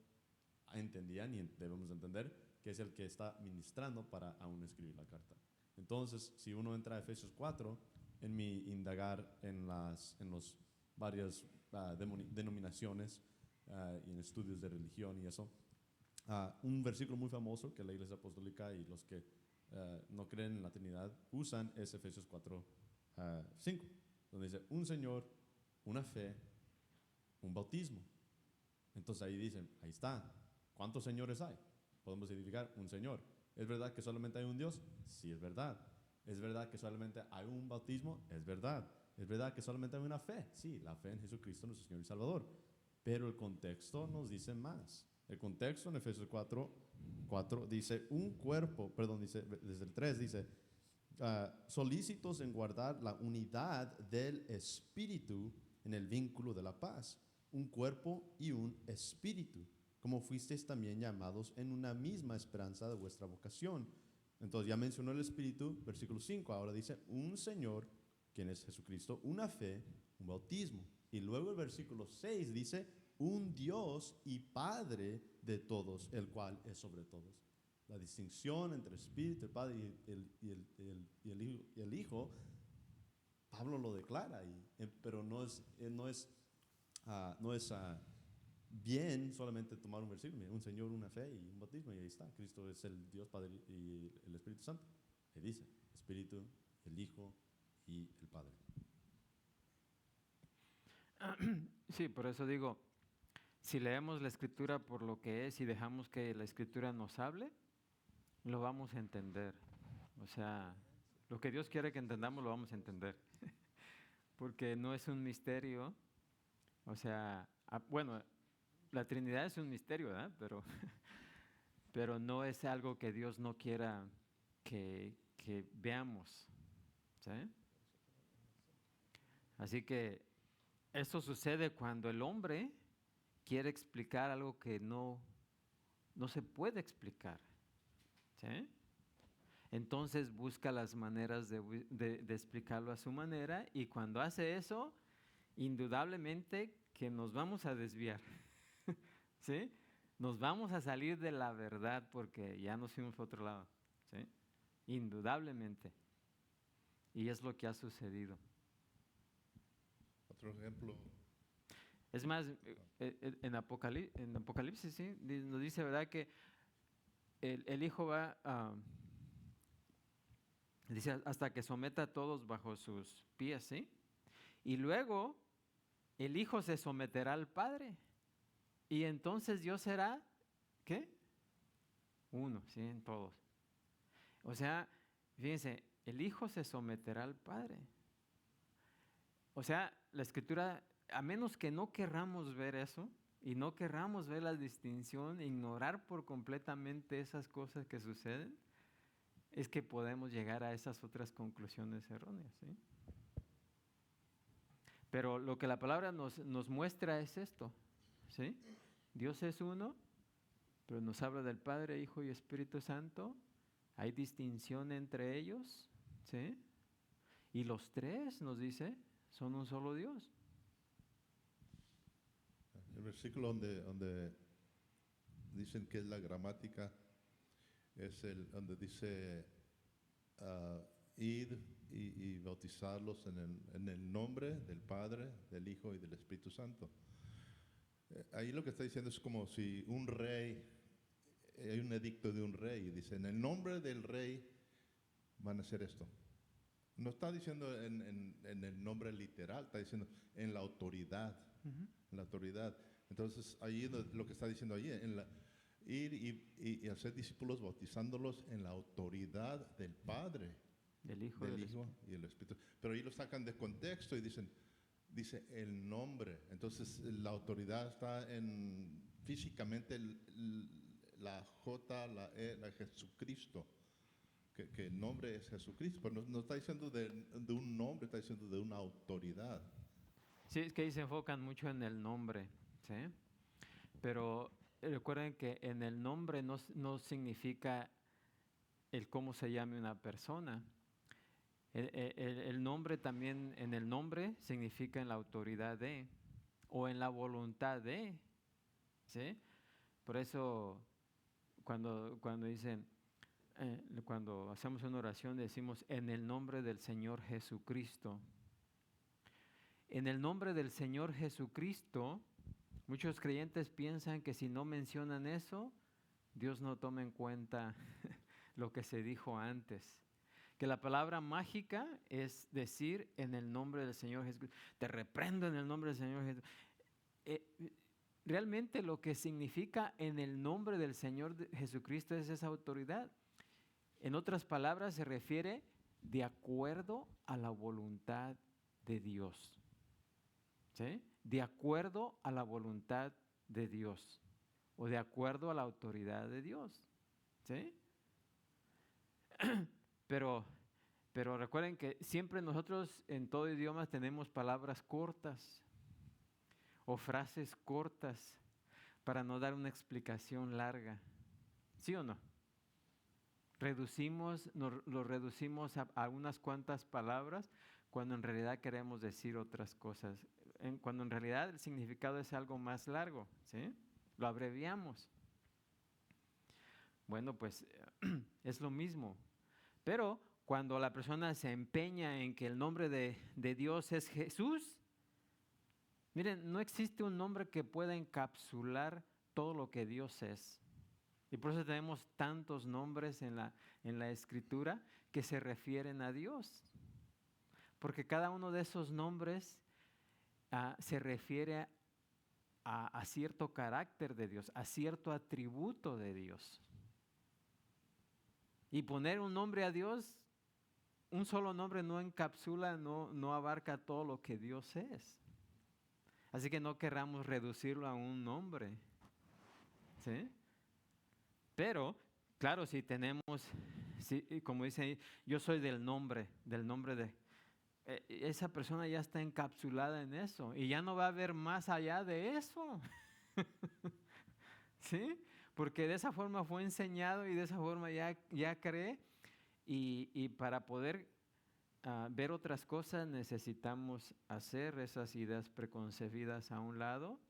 E: entendían, y debemos entender, que es el que está ministrando para aún escribir la carta. Entonces, si uno entra a Efesios 4, en mi indagar en los varias denominaciones y en estudios de religión y eso, un versículo muy famoso que la Iglesia Apostólica y los que no creen en la Trinidad usan es Efesios 4:5, donde dice un Señor, una fe, un bautismo. Entonces ahí dicen, ahí está, ¿cuántos señores hay? Podemos identificar un Señor. ¿Es verdad que solamente hay un Dios? Sí, es verdad. ¿Es verdad que solamente hay un bautismo? Es verdad. ¿Es verdad que solamente hay una fe? Sí, la fe en Jesucristo nuestro Señor y Salvador. Pero el contexto nos dice más. El contexto en Efesios 4 dice, dice, desde el 3 dice, solícitos en guardar la unidad del Espíritu en el vínculo de la paz, un cuerpo y un espíritu, como fuisteis también llamados en una misma esperanza de vuestra vocación. Entonces ya mencionó el Espíritu, versículo 5, ahora dice un Señor, quien es Jesucristo, una fe, un bautismo. Y luego el versículo 6 dice, un Dios y Padre de todos, el cual es sobre todos. La distinción entre Espíritu, el Padre y el Hijo, Pablo lo declara, pero no es bien solamente tomar un versículo, un Señor, una fe y un bautismo, y ahí está. Cristo es el Dios Padre y el Espíritu Santo. Ahí dice, Espíritu, el Hijo y el Padre.
A: Sí, por eso digo, si leemos la Escritura por lo que es y dejamos que la Escritura nos hable, lo vamos a entender. O sea, lo que Dios quiere que entendamos lo vamos a entender. Porque no es un misterio. O sea, bueno, la Trinidad es un misterio, ¿verdad? Pero no es algo que Dios no quiera que veamos. ¿Sí? Así que eso sucede cuando el hombre quiere explicar algo que no se puede explicar. ¿Sí? Entonces busca las maneras de explicarlo a su manera, y cuando hace eso, indudablemente que nos vamos a desviar. ¿Sí? Nos vamos a salir de la verdad porque ya nos fuimos a otro lado. ¿Sí? Indudablemente. Y es lo que ha sucedido.
D: Otro ejemplo.
A: Es más, en Apocalipsis, ¿sí? Nos dice, ¿verdad?, que el Hijo va dice, hasta que someta a todos bajo sus pies, ¿sí? Y luego el Hijo se someterá al Padre. Y entonces Dios será, ¿qué? Uno, ¿sí? En todos. O sea, fíjense, el Hijo se someterá al Padre. O sea, la Escritura, a menos que no querramos ver eso y no querramos ver la distinción, ignorar por completamente esas cosas que suceden, es que podemos llegar a esas otras conclusiones erróneas, ¿sí? Pero lo que la palabra nos muestra es esto, ¿sí? Dios es uno, pero nos habla del Padre, Hijo y Espíritu Santo. Hay distinción entre ellos, ¿sí? Y los tres, nos dice, son un solo Dios.
D: El versículo donde dicen que es la gramática es el donde dice id y bautizarlos en el nombre del Padre, del Hijo y del Espíritu Santo. Ahí lo que está diciendo es como si un rey, hay un edicto de un rey, y dice, en el nombre del rey van a hacer esto. No está diciendo en el nombre literal, está diciendo en la autoridad.
A: Uh-huh.
D: En la autoridad. Entonces, ahí lo que está diciendo ahí, ir y hacer discípulos bautizándolos en la autoridad del Padre,
A: del Hijo
D: y el Espíritu. Pero ahí lo sacan de contexto y dice el nombre. Entonces, la autoridad está físicamente la J, la E, la Jesucristo. Que el nombre es Jesucristo, pero no está diciendo de un nombre, está diciendo de una autoridad.
A: Sí, es que ahí se enfocan mucho en el nombre, ¿sí? Pero recuerden que en el nombre no significa el cómo se llame una persona. El nombre también, en el nombre significa en la autoridad de, o en la voluntad de, ¿sí? Por eso cuando dicen, cuando hacemos una oración decimos en el nombre del Señor Jesucristo. En el nombre del Señor Jesucristo, muchos creyentes piensan que si no mencionan eso, Dios no toma en cuenta lo que se dijo antes. Que la palabra mágica es decir en el nombre del Señor Jesucristo. Te reprendo en el nombre del Señor Jesucristo. Realmente lo que significa en el nombre del Señor Jesucristo es esa autoridad. En otras palabras, se refiere de acuerdo a la voluntad de Dios. ¿Sí? De acuerdo a la voluntad de Dios o de acuerdo a la autoridad de Dios. ¿Sí? Pero recuerden que siempre nosotros en todo idioma tenemos palabras cortas o frases cortas para no dar una explicación larga. ¿Sí o no? Lo reducimos a unas cuantas palabras cuando en realidad queremos decir otras cosas. Cuando en realidad el significado es algo más largo, ¿sí? Lo abreviamos. Bueno, pues es lo mismo. Pero cuando la persona se empeña en que el nombre de Dios es Jesús, miren, no existe un nombre que pueda encapsular todo lo que Dios es. Y por eso tenemos tantos nombres en la Escritura que se refieren a Dios. Porque cada uno de esos nombres se refiere a cierto carácter de Dios, a cierto atributo de Dios. Y poner un nombre a Dios, un solo nombre no encapsula, no abarca todo lo que Dios es. Así que no querramos reducirlo a un nombre. ¿Sí? Pero, claro, si tenemos, como dice ahí, yo soy del nombre de... esa persona ya está encapsulada en eso y ya no va a haber más allá de eso. ¿Sí? Porque de esa forma fue enseñado y de esa forma ya cree. Y para poder ver otras cosas necesitamos hacer esas ideas preconcebidas a un lado,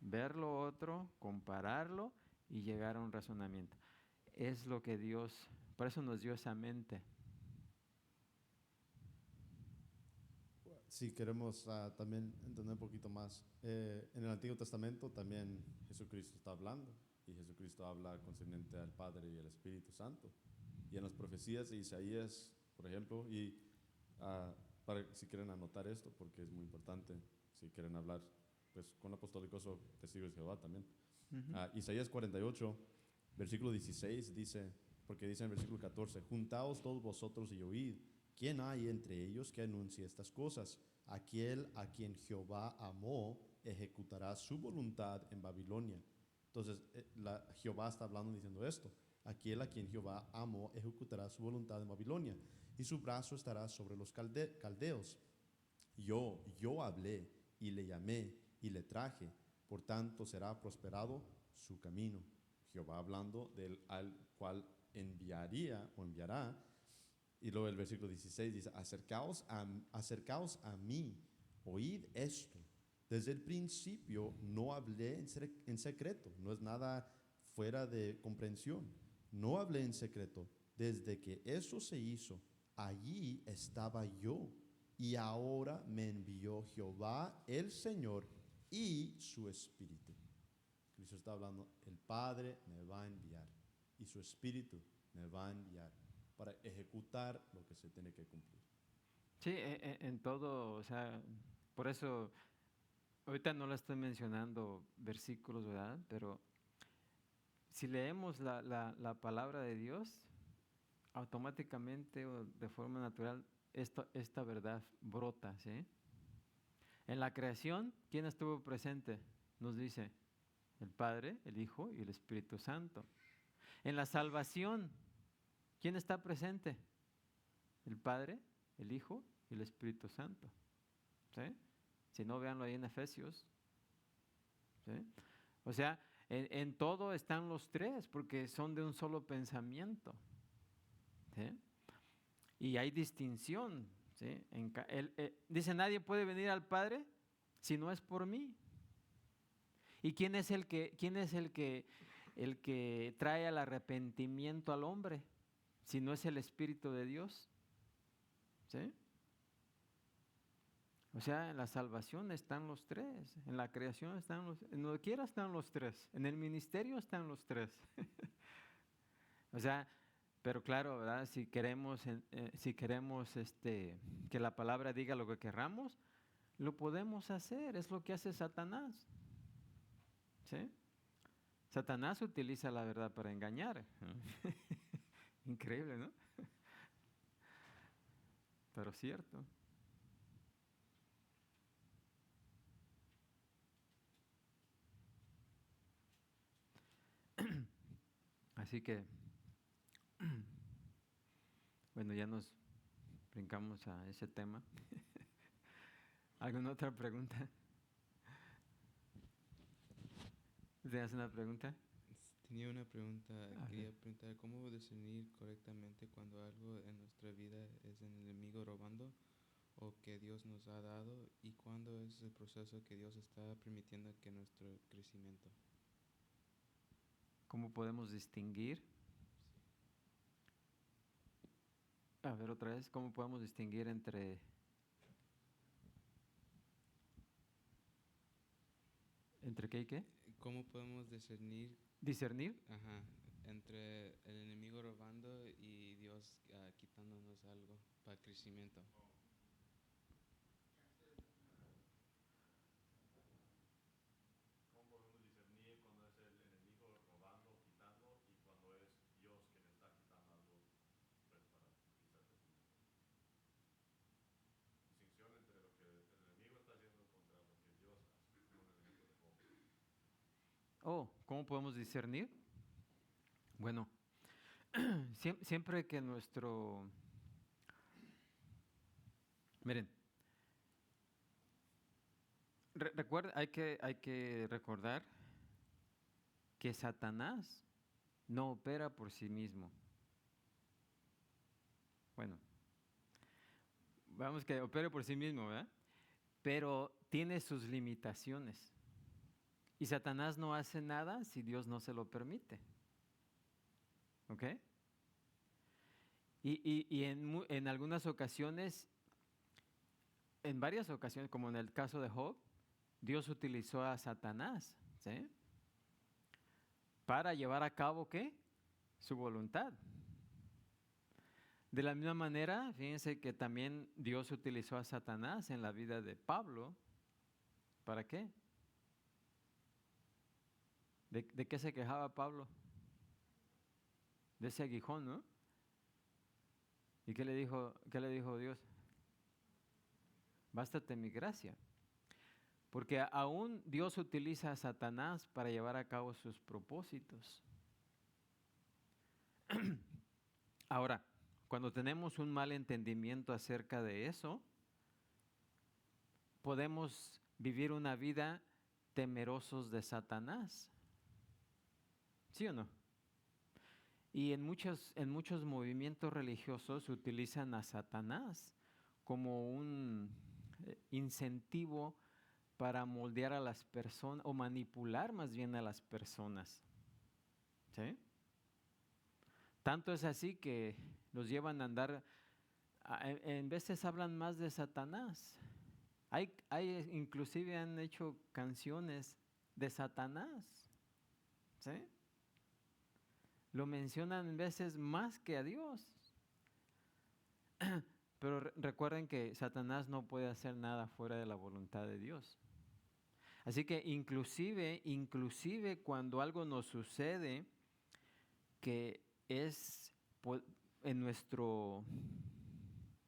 A: ver lo otro, compararlo y llegar a un razonamiento. Es lo que Dios, por eso nos dio esa mente.
E: Si queremos también entender un poquito más, en el Antiguo Testamento también Jesucristo está hablando y Jesucristo habla concerniente al Padre y al Espíritu Santo. Y en las profecías de Isaías, por ejemplo, y si quieren anotar esto, porque es muy importante, si quieren hablar pues, con apostólicos o testigos de Jehová también. Isaías 48, versículo 16 dice, porque dice en el versículo 14, juntaos todos vosotros y oíd, ¿quién hay entre ellos que anuncie estas cosas? Aquel a quien Jehová amó ejecutará su voluntad en Babilonia. Entonces, Jehová está hablando diciendo esto. Aquel a quien Jehová amó ejecutará su voluntad en Babilonia, y su brazo estará sobre los caldeos. Yo hablé y le llamé y le traje, por tanto será prosperado su camino. Jehová hablando del al cual enviaría o enviará. Y luego el versículo 16 dice, acercaos a mí, oíd esto. Desde el principio no hablé en secreto, no es nada fuera de comprensión. No hablé en secreto. Desde que eso se hizo, allí estaba yo. Y ahora me envió Jehová, el Señor, y su Espíritu. Cristo está hablando, el Padre me va a enviar y su Espíritu me va a enviar para ejecutar lo que se tiene que cumplir.
A: Sí, en todo, o sea, por eso, ahorita no la estoy mencionando versículos, ¿verdad? Pero si leemos la palabra de Dios, automáticamente o de forma natural, esta verdad brota, ¿sí? En la creación, ¿quién estuvo presente? Nos dice el Padre, el Hijo y el Espíritu Santo. En la salvación, ¿quién está presente? El Padre, el Hijo y el Espíritu Santo. ¿Sí? Si no, véanlo ahí en Efesios. ¿Sí? O sea, en todo están los tres porque son de un solo pensamiento. ¿Sí? Y hay distinción. ¿Sí? Dice, nadie puede venir al Padre si no es por mí. ¿Y quién es el que trae al arrepentimiento al hombre? Si no es el Espíritu de Dios. ¿Sí? O sea, en la salvación están los tres, en la creación están en donde quiera están los tres, en el ministerio están los tres. O sea, pero claro, ¿verdad? Si queremos que la palabra diga lo que querramos, lo podemos hacer, es lo que hace Satanás. ¿Sí? Satanás utiliza la verdad para engañar. Increíble, ¿no? Pero cierto. Así que, bueno, ya nos brincamos a ese tema. ¿Alguna otra pregunta? ¿Tienes una pregunta?
F: Tenía una pregunta.
A: A
F: Quería
A: ver.
F: preguntar, ¿cómo discernir correctamente cuando algo en nuestra vida es el enemigo robando o que Dios nos ha dado y cuándo es el proceso que Dios está permitiendo que nuestro crecimiento?
A: ¿Cómo podemos distinguir? A ver, otra vez, ¿cómo podemos distinguir entre qué y qué?
F: ¿Cómo podemos discernir,
A: ¿Discernir?
F: ajá, entre el enemigo robando y Dios quitándonos algo para crecimiento?
E: ¿Cómo podemos discernir cuando es el enemigo robando, quitando y cuando es Dios quien está quitando algo
A: ¿cómo podemos discernir? Bueno, siempre que miren, recuerda, hay que recordar que Satanás no opera por sí mismo. Bueno, vamos que opere por sí mismo, ¿verdad? Pero tiene sus limitaciones. Y Satanás no hace nada si Dios no se lo permite. ¿Ok? Y en algunas ocasiones, en varias ocasiones, como en el caso de Job, Dios utilizó a Satanás, ¿sí? Para llevar a cabo, ¿qué? Su voluntad. De la misma manera, fíjense que también Dios utilizó a Satanás en la vida de Pablo. ¿Para qué? ¿De qué se quejaba Pablo? De ese aguijón, ¿no? ¿Y qué le dijo Dios? Bástate mi gracia. Porque aún Dios utiliza a Satanás para llevar a cabo sus propósitos. Ahora, cuando tenemos un mal entendimiento acerca de eso, podemos vivir una vida temerosos de Satanás. ¿Sí o no? Y en muchos movimientos religiosos utilizan a Satanás como un incentivo para moldear a las personas o manipular más bien a las personas. ¿Sí? Tanto es así que los llevan a andar, en veces hablan más de Satanás. Inclusive han hecho canciones de Satanás. ¿Sí? Lo mencionan en veces más que a Dios. Pero recuerden que Satanás no puede hacer nada fuera de la voluntad de Dios. Así que inclusive cuando algo nos sucede que es en nuestro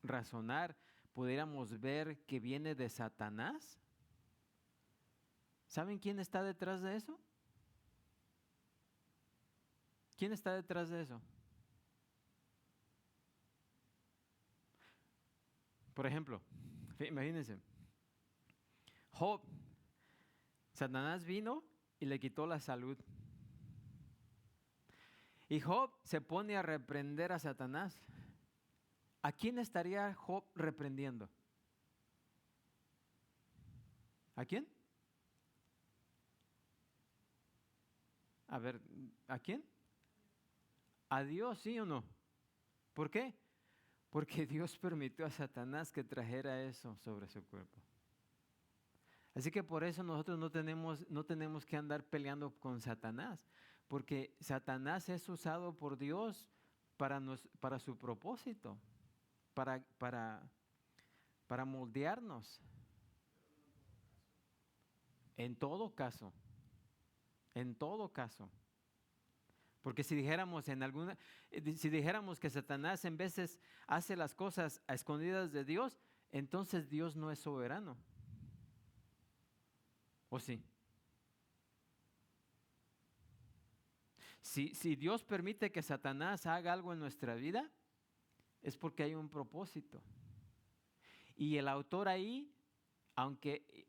A: razonar, pudiéramos ver que viene de Satanás. ¿Saben quién está detrás de eso? ¿Quién está detrás de eso? Por ejemplo, imagínense, Job, Satanás vino y le quitó la salud. Y Job se pone a reprender a Satanás. ¿A quién estaría Job reprendiendo? ¿A quién? A ver, ¿a quién? ¿A Dios, sí o no? ¿Por qué? Porque Dios permitió a Satanás que trajera eso sobre su cuerpo. Así que por eso nosotros no tenemos que andar peleando con Satanás, porque Satanás es usado por Dios para su propósito, para moldearnos. En todo caso. Porque si dijéramos que Satanás en veces hace las cosas a escondidas de Dios, entonces Dios no es soberano. ¿O sí? Si Dios permite que Satanás haga algo en nuestra vida, es porque hay un propósito. Y el autor ahí, aunque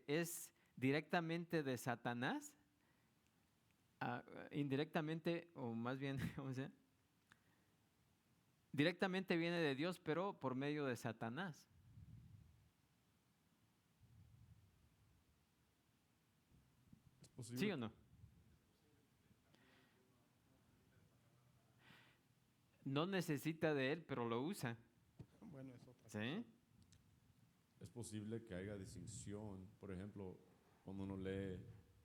A: es directamente de Satanás, indirectamente, o más bien, ¿cómo se llama? Directamente viene de Dios, pero por medio de Satanás. ¿Sí o no? No necesita de él, pero lo usa.
C: Bueno, es otra
A: ¿Sí?
C: cosa.
E: Es posible que haya distinción, por ejemplo, cuando uno lee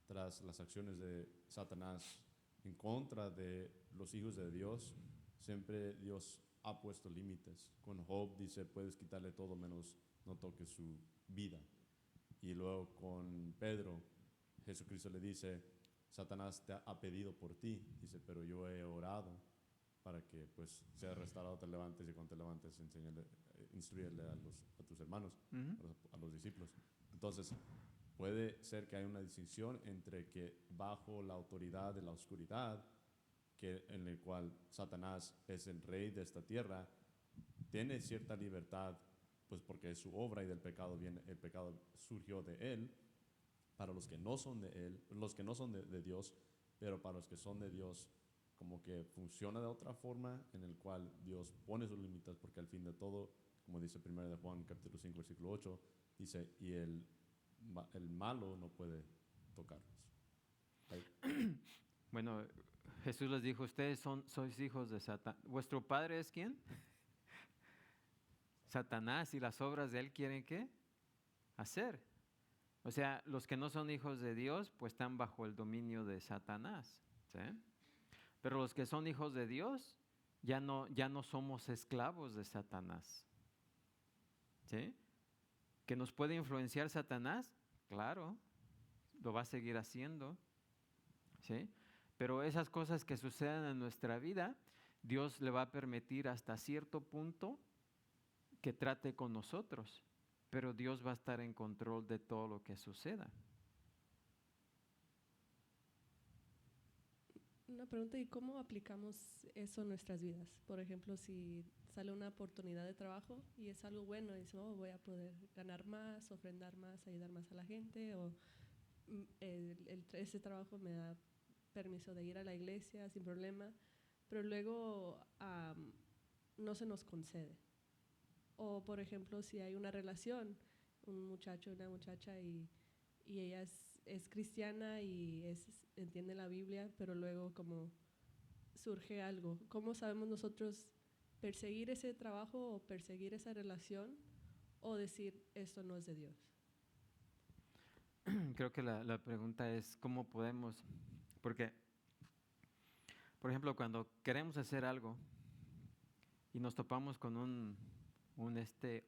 E: tras las acciones de Satanás en contra de los hijos de Dios, siempre Dios ha puesto límites. Con Job dice, puedes quitarle todo menos no toques su vida. Y luego con Pedro, Jesucristo le dice, Satanás te ha pedido por ti, dice, pero yo he orado para que pues sea restaurado, te levantes y cuando te levantes instruyele a tus hermanos,
A: Uh-huh.
E: a los discípulos. Entonces, puede ser que haya una distinción entre que bajo la autoridad de la oscuridad, en el cual Satanás es el rey de esta tierra, tiene cierta libertad, pues porque es su obra y del pecado viene, el pecado surgió de él, para los que no son de él, los que no son de Dios, pero para los que son de Dios, como que funciona de otra forma, en el cual Dios pone sus límites, porque al fin de todo, como dice 1 de Juan capítulo 5 versículo 8, dice, y el malo no puede tocarnos.
A: Bueno, Jesús les dijo, ustedes sois hijos de Satanás. ¿Vuestro padre es quién? Satanás, y las obras de él quieren ¿qué? Hacer. O sea, los que no son hijos de Dios, pues están bajo el dominio de Satanás, ¿sí? Pero los que son hijos de Dios, ya no somos esclavos de Satanás, ¿sí? ¿Que nos puede influenciar Satanás? Claro, lo va a seguir haciendo, ¿sí? Pero esas cosas que sucedan en nuestra vida, Dios le va a permitir hasta cierto punto que trate con nosotros, pero Dios va a estar en control de todo lo que suceda.
B: Una pregunta, ¿y cómo aplicamos eso en nuestras vidas? Por ejemplo, si sale una oportunidad de trabajo y es algo bueno, y dices, oh, voy a poder ganar más, ofrendar más, ayudar más a la gente, o ese trabajo me da permiso de ir a la iglesia sin problema, pero luego no se nos concede. O, por ejemplo, si hay una relación, un muchacho, una muchacha, y ella es cristiana y entiende la Biblia, pero luego como surge algo. ¿Cómo sabemos nosotros perseguir ese trabajo o perseguir esa relación o decir, esto no es de Dios?
A: Creo que la pregunta es, ¿cómo podemos? Porque, por ejemplo, cuando queremos hacer algo y nos topamos con un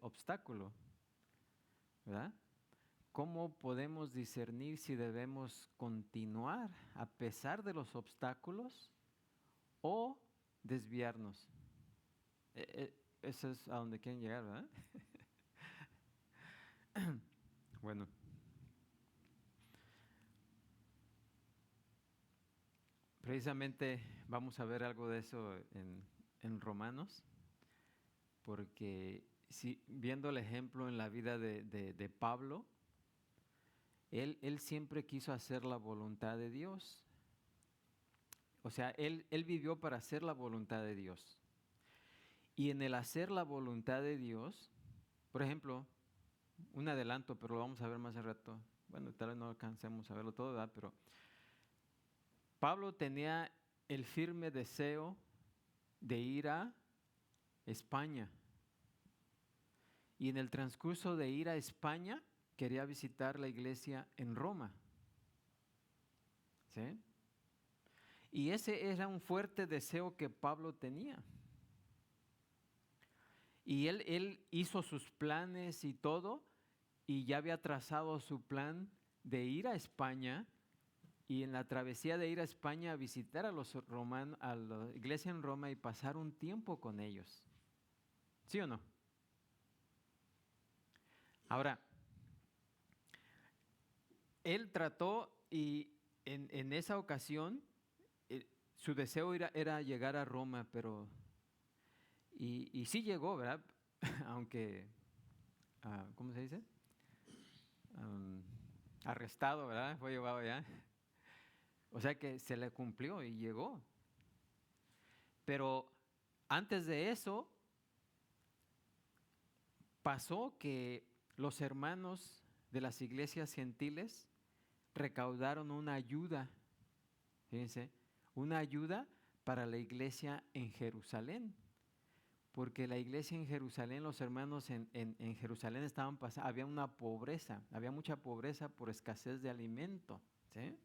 A: obstáculo, ¿verdad? ¿Cómo podemos discernir si debemos continuar a pesar de los obstáculos o desviarnos? Eso es a donde quieren llegar, ¿verdad? Bueno. Precisamente vamos a ver algo de eso en Romanos, porque viendo el ejemplo en la vida de Pablo, él siempre quiso hacer la voluntad de Dios. O sea, él vivió para hacer la voluntad de Dios. Y en el hacer la voluntad de Dios, por ejemplo, un adelanto, pero lo vamos a ver más al rato. Bueno, tal vez no alcancemos a verlo todo, ¿verdad? Pero Pablo tenía el firme deseo de ir a España. Y en el transcurso de ir a España, quería visitar la iglesia en Roma. ¿Sí? Y ese era un fuerte deseo que Pablo tenía. Y él hizo sus planes y todo, y ya había trazado su plan de ir a España, y en la travesía de ir a España a visitar a los romanos, a la iglesia en Roma y pasar un tiempo con ellos. ¿Sí o no? Ahora, él trató y en esa ocasión su deseo era llegar a Roma, pero y sí llegó, ¿verdad? Aunque, ¿cómo se dice? Arrestado, ¿verdad? Fue llevado allá. O sea que se le cumplió y llegó. Pero antes de eso, pasó que los hermanos de las iglesias gentiles recaudaron una ayuda, fíjense, una ayuda para la iglesia en Jerusalén. Porque la iglesia en Jerusalén, los hermanos en Jerusalén estaban pasando, había una pobreza, había mucha pobreza por escasez de alimento, ¿sí?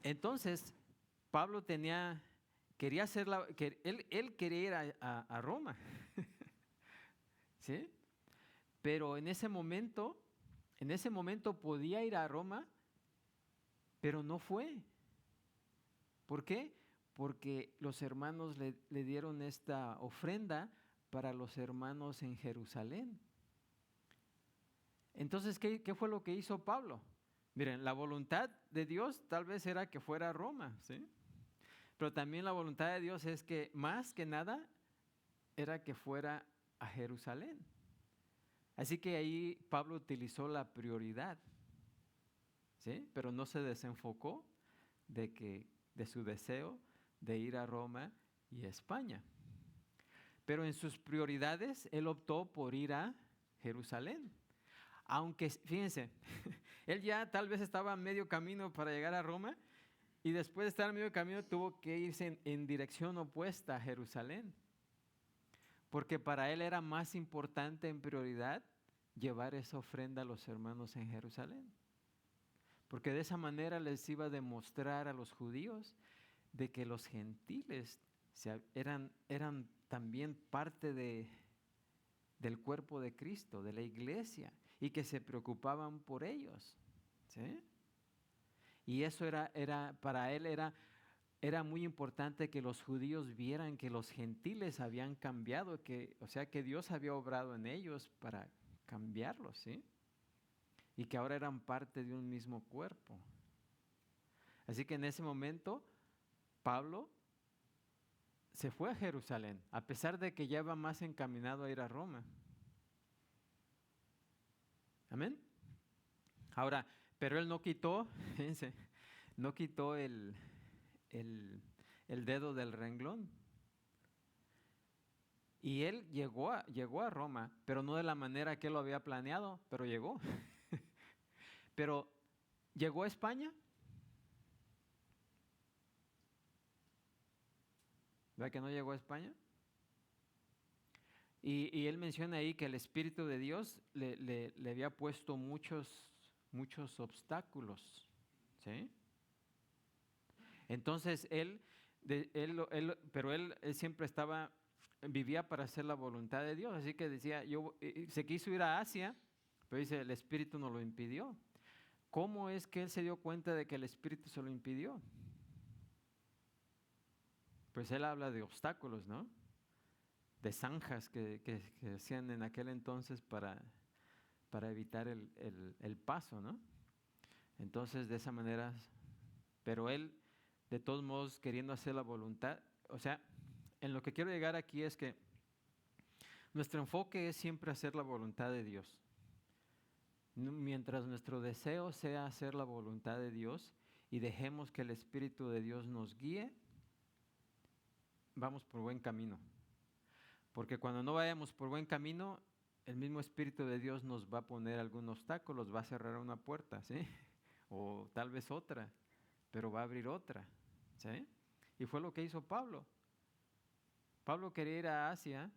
A: Entonces, Pablo quería hacer él quería ir a Roma, ¿sí? Pero en ese momento podía ir a Roma, pero no fue. ¿Por qué? Porque los hermanos le dieron esta ofrenda para los hermanos en Jerusalén. Entonces, ¿qué fue lo que hizo Pablo? Miren, la voluntad de Dios tal vez era que fuera a Roma, ¿sí? Pero también la voluntad de Dios es que más que nada era que fuera a Jerusalén. Así que ahí Pablo utilizó la prioridad, ¿sí? Pero no se desenfocó de su deseo de ir a Roma y a España. Pero en sus prioridades él optó por ir a Jerusalén. Aunque, fíjense, él ya tal vez estaba a medio camino para llegar a Roma y después de estar a medio camino tuvo que irse en dirección opuesta a Jerusalén. Porque para él era más importante en prioridad llevar esa ofrenda a los hermanos en Jerusalén. Porque de esa manera les iba a demostrar a los judíos de que los gentiles eran también parte del cuerpo de Cristo, de la iglesia, y que se preocupaban por ellos, ¿sí? Y eso para él era muy importante que los judíos vieran que los gentiles habían cambiado, o sea, que Dios había obrado en ellos para cambiarlos, ¿sí? Y que ahora eran parte de un mismo cuerpo. Así que en ese momento, Pablo se fue a Jerusalén, a pesar de que ya iba más encaminado a ir a Roma. Amén. Ahora, pero él no quitó, fíjense, no quitó el dedo del renglón. Y él llegó a Roma, pero no de la manera que él lo había planeado, pero llegó. Pero, ¿llegó a España? ¿Verdad que no llegó a España? Y él menciona ahí que el Espíritu de Dios le había puesto muchos obstáculos, ¿sí? Entonces pero él siempre vivía para hacer la voluntad de Dios, así que decía, se quiso ir a Asia, pero dice, el Espíritu no lo impidió. ¿Cómo es que él se dio cuenta de que el Espíritu se lo impidió? Pues él habla de obstáculos, ¿no? De zanjas que hacían en aquel entonces para evitar el paso, ¿no? Entonces, de esa manera, pero él, de todos modos, queriendo hacer la voluntad, o sea, en lo que quiero llegar aquí es que nuestro enfoque es siempre hacer la voluntad de Dios. Mientras nuestro deseo sea hacer la voluntad de Dios y dejemos que el Espíritu de Dios nos guíe, vamos por buen camino. Porque cuando no vayamos por buen camino, el mismo Espíritu de Dios nos va a poner algún obstáculo, nos va a cerrar una puerta, ¿sí? O tal vez otra, pero va a abrir otra, ¿sí? Y fue lo que hizo Pablo. Pablo quería ir a Asia,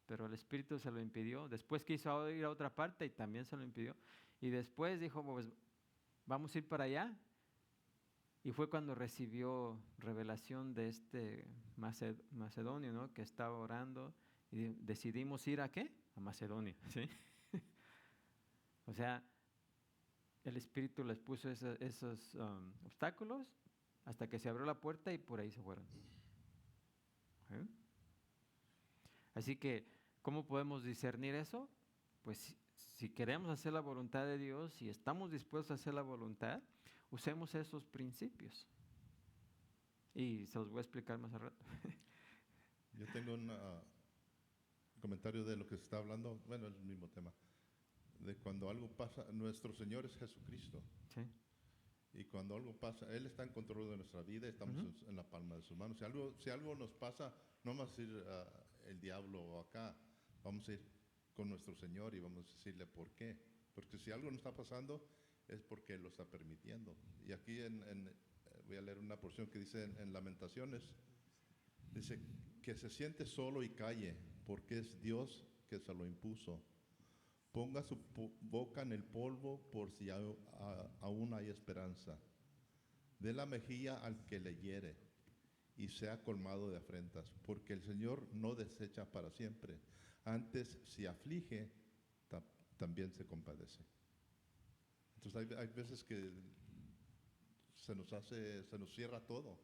A: pero el Espíritu se lo impidió. Después quiso ir a otra parte y también se lo impidió. Y después dijo, pues vamos a ir para allá. Y fue cuando recibió revelación de este macedonio, ¿no? Que estaba orando y decidimos ir ¿a qué? A Macedonia, ¿sí? O sea, el Espíritu les puso esos obstáculos hasta que se abrió la puerta y por ahí se fueron. ¿Sí? Así que, ¿cómo podemos discernir eso? Pues si queremos hacer la voluntad de Dios, si estamos dispuestos a hacer la voluntad, usemos esos principios. Y se los voy a explicar más al rato.
D: Yo tengo un comentario de lo que se está hablando, bueno, es el mismo tema, de cuando algo pasa, nuestro Señor es Jesucristo.
A: Sí.
D: Y cuando algo pasa, Él está en control de nuestra vida, estamos en la palma de sus manos. Si algo nos pasa, no vamos a ir el diablo acá, vamos a ir con nuestro Señor y vamos a decirle por qué. Porque si algo nos está pasando, es porque Él lo está permitiendo. Y aquí voy a leer una porción que dice en Lamentaciones, dice que se siente solo y calle, porque es Dios que se lo impuso. Ponga su boca en el polvo por si aún hay esperanza. Dé la mejilla al que le hiere y sea colmado de afrentas, porque el Señor no desecha para siempre. Antes, si aflige, también se compadece. Entonces hay veces que se nos cierra todo,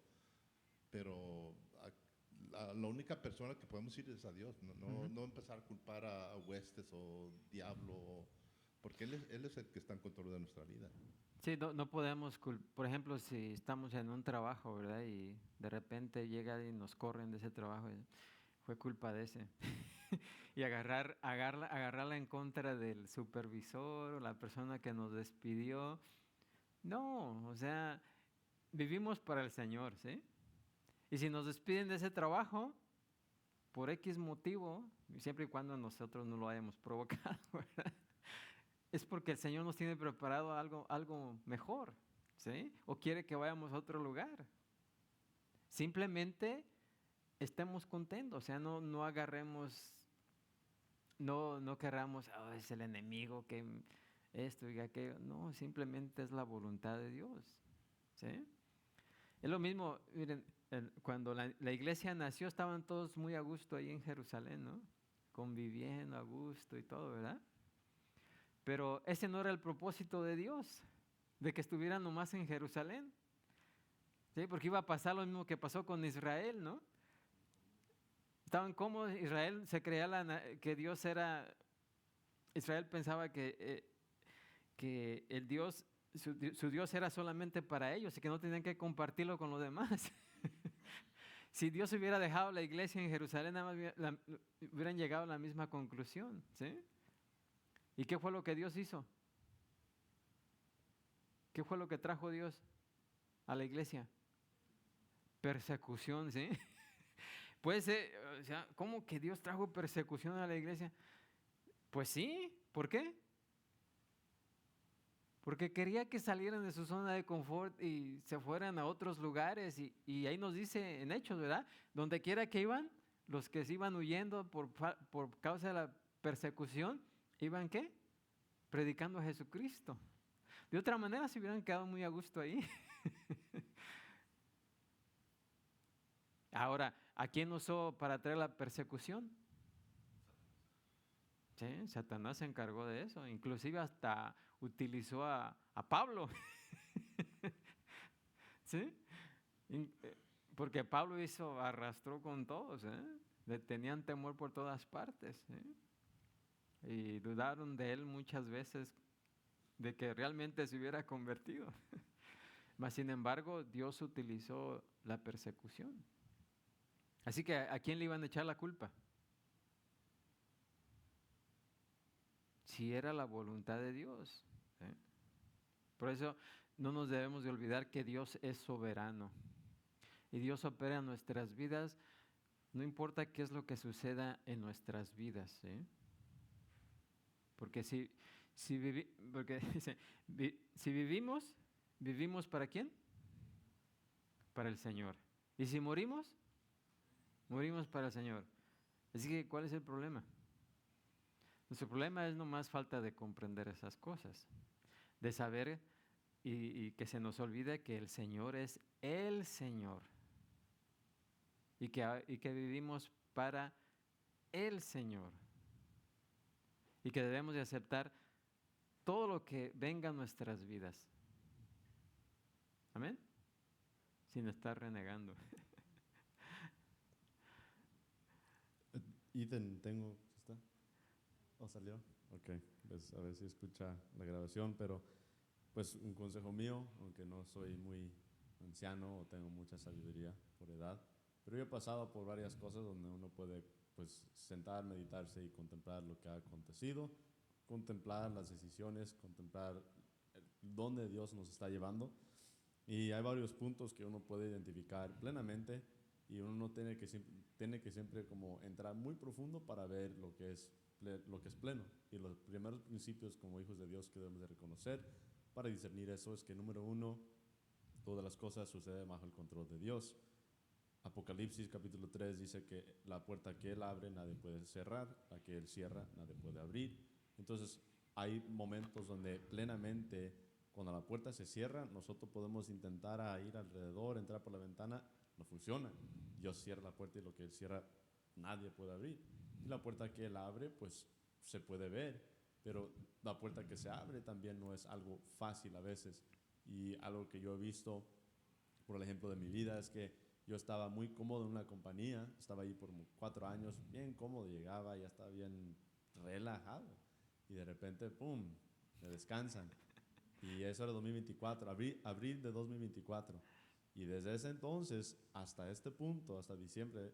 D: pero la única persona que podemos ir es a Dios, no empezar a culpar a huestes o diablo Porque Él es el que está en control de nuestra vida.
A: Sí, no podemos, por ejemplo, si estamos en un trabajo, ¿verdad? Y de repente llega y nos corren de ese trabajo, fue culpa de ese. Y agarrarla en contra del supervisor o la persona que nos despidió. No, o sea, vivimos para el Señor, ¿sí? Y si nos despiden de ese trabajo, por X motivo, siempre y cuando nosotros no lo hayamos provocado, ¿verdad? Es porque el Señor nos tiene preparado algo mejor, ¿sí? O quiere que vayamos a otro lugar. Simplemente estemos contentos, o sea, no agarremos, no querramos, oh, es el enemigo, que esto y aquello. No, simplemente es la voluntad de Dios, ¿sí? Es lo mismo, miren, cuando la iglesia nació estaban todos muy a gusto ahí en Jerusalén, ¿no? Conviviendo a gusto y todo, ¿verdad? Pero ese no era el propósito de Dios, de que estuvieran nomás en Jerusalén. ¿Sí? Porque iba a pasar lo mismo que pasó con Israel, ¿no? Estaban cómodos, Israel se creía que Dios era, Israel pensaba que el Dios, su Dios era solamente para ellos y que no tenían que compartirlo con los demás. Si Dios hubiera dejado la iglesia en Jerusalén, nada más hubieran llegado a la misma conclusión, ¿sí? ¿Y qué fue lo que Dios hizo? ¿Qué fue lo que trajo Dios a la iglesia? Persecución, ¿sí? Puede ser, o sea, ¿cómo que Dios trajo persecución a la iglesia? Pues sí, ¿por qué? Porque quería que salieran de su zona de confort y se fueran a otros lugares. Y ahí nos dice en Hechos, ¿verdad? Donde quiera que iban, los que se iban huyendo por causa de la persecución, ¿iban qué? Predicando a Jesucristo. De otra manera se hubieran quedado muy a gusto ahí. Ahora, ¿a quién usó para traer la persecución? Sí, Satanás se encargó de eso. Inclusive hasta utilizó a Pablo. ¿Sí? Porque Pablo arrastró con todos, Le tenían temor por todas partes, y dudaron de él muchas veces de que realmente se hubiera convertido. Mas sin embargo, Dios utilizó la persecución. Así que ¿a quién le iban a echar la culpa? Si era la voluntad de Dios. Por eso no nos debemos de olvidar que Dios es soberano. Y Dios opera en nuestras vidas, no importa qué es lo que suceda en nuestras vidas. Porque si vivimos, ¿vivimos para quién? Para el Señor. Y si morimos, morimos para el Señor. Así que, ¿cuál es el problema? Nuestro problema es nomás falta de comprender esas cosas, de saber y que se nos olvide que el Señor es el Señor y que vivimos para el Señor y que debemos de aceptar todo lo que venga a nuestras vidas. Amén. Sin estar renegando.
E: Ethan, ¿está? ¿O salió? Ok, pues a ver si escucha la grabación, pero pues un consejo mío, aunque no soy muy anciano o tengo mucha sabiduría por edad, pero yo he pasado por varias cosas donde uno puede pues sentar, meditarse y contemplar lo que ha acontecido, contemplar las decisiones, contemplar dónde Dios nos está llevando. Y hay varios puntos que uno puede identificar plenamente y uno no tiene que siempre como entrar muy profundo para ver lo que es pleno. Y los primeros principios como hijos de Dios que debemos de reconocer para discernir eso es que, número uno, todas las cosas suceden bajo el control de Dios. Apocalipsis capítulo 3 dice que la puerta que Él abre nadie puede cerrar, la que Él cierra nadie puede abrir. Entonces hay momentos donde plenamente, cuando la puerta se cierra, nosotros podemos intentar ir alrededor, entrar por la ventana, no funciona. Dios cierra la puerta y lo que Él cierra nadie puede abrir. Y la puerta que Él abre, pues se puede ver, pero la puerta que se abre también no es algo fácil a veces. Y algo que yo he visto, por el ejemplo de mi vida, es que yo estaba muy cómodo en una compañía, estaba ahí por 4 años, bien cómodo, llegaba, ya estaba bien relajado. Y de repente, ¡pum!, me descansan. Y eso era 2024, abril de 2024. Y desde ese entonces hasta este punto, hasta diciembre,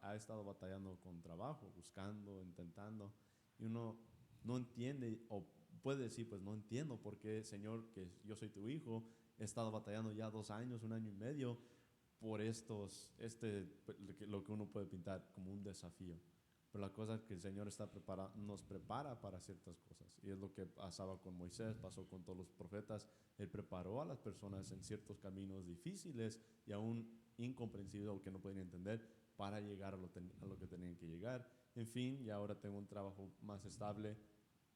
E: ha estado batallando con trabajo, buscando, intentando. Y uno no entiende, o puede decir, pues no entiendo por qué, Señor, que yo soy tu hijo, he estado batallando ya 2 años, 1 año y medio, por lo que uno puede pintar como un desafío. Pero la cosa es que el Señor nos prepara para ciertas cosas. Y es lo que pasaba con Moisés, pasó con todos los profetas. Él preparó a las personas en ciertos caminos difíciles y aún incomprensibles o que no podían entender para llegar a lo que tenían que llegar. En fin, y ahora tengo un trabajo más estable,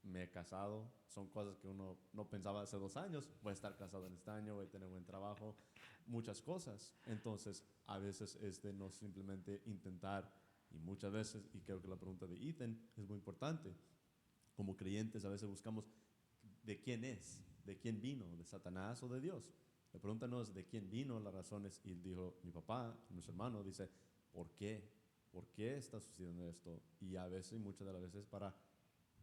E: me he casado. Son cosas que uno no pensaba hace 2 años. Voy a estar casado en este año, voy a tener buen trabajo, muchas cosas. Entonces, a veces es de no simplemente intentar. Y muchas veces, y creo que la pregunta de Ethan es muy importante, como creyentes a veces buscamos de quién es, de quién vino, de Satanás o de Dios. La pregunta no es de quién vino, la razón es, y dijo mi papá, nuestro hermano, dice, ¿por qué? ¿Por qué está sucediendo esto? Y a veces, muchas de las veces, para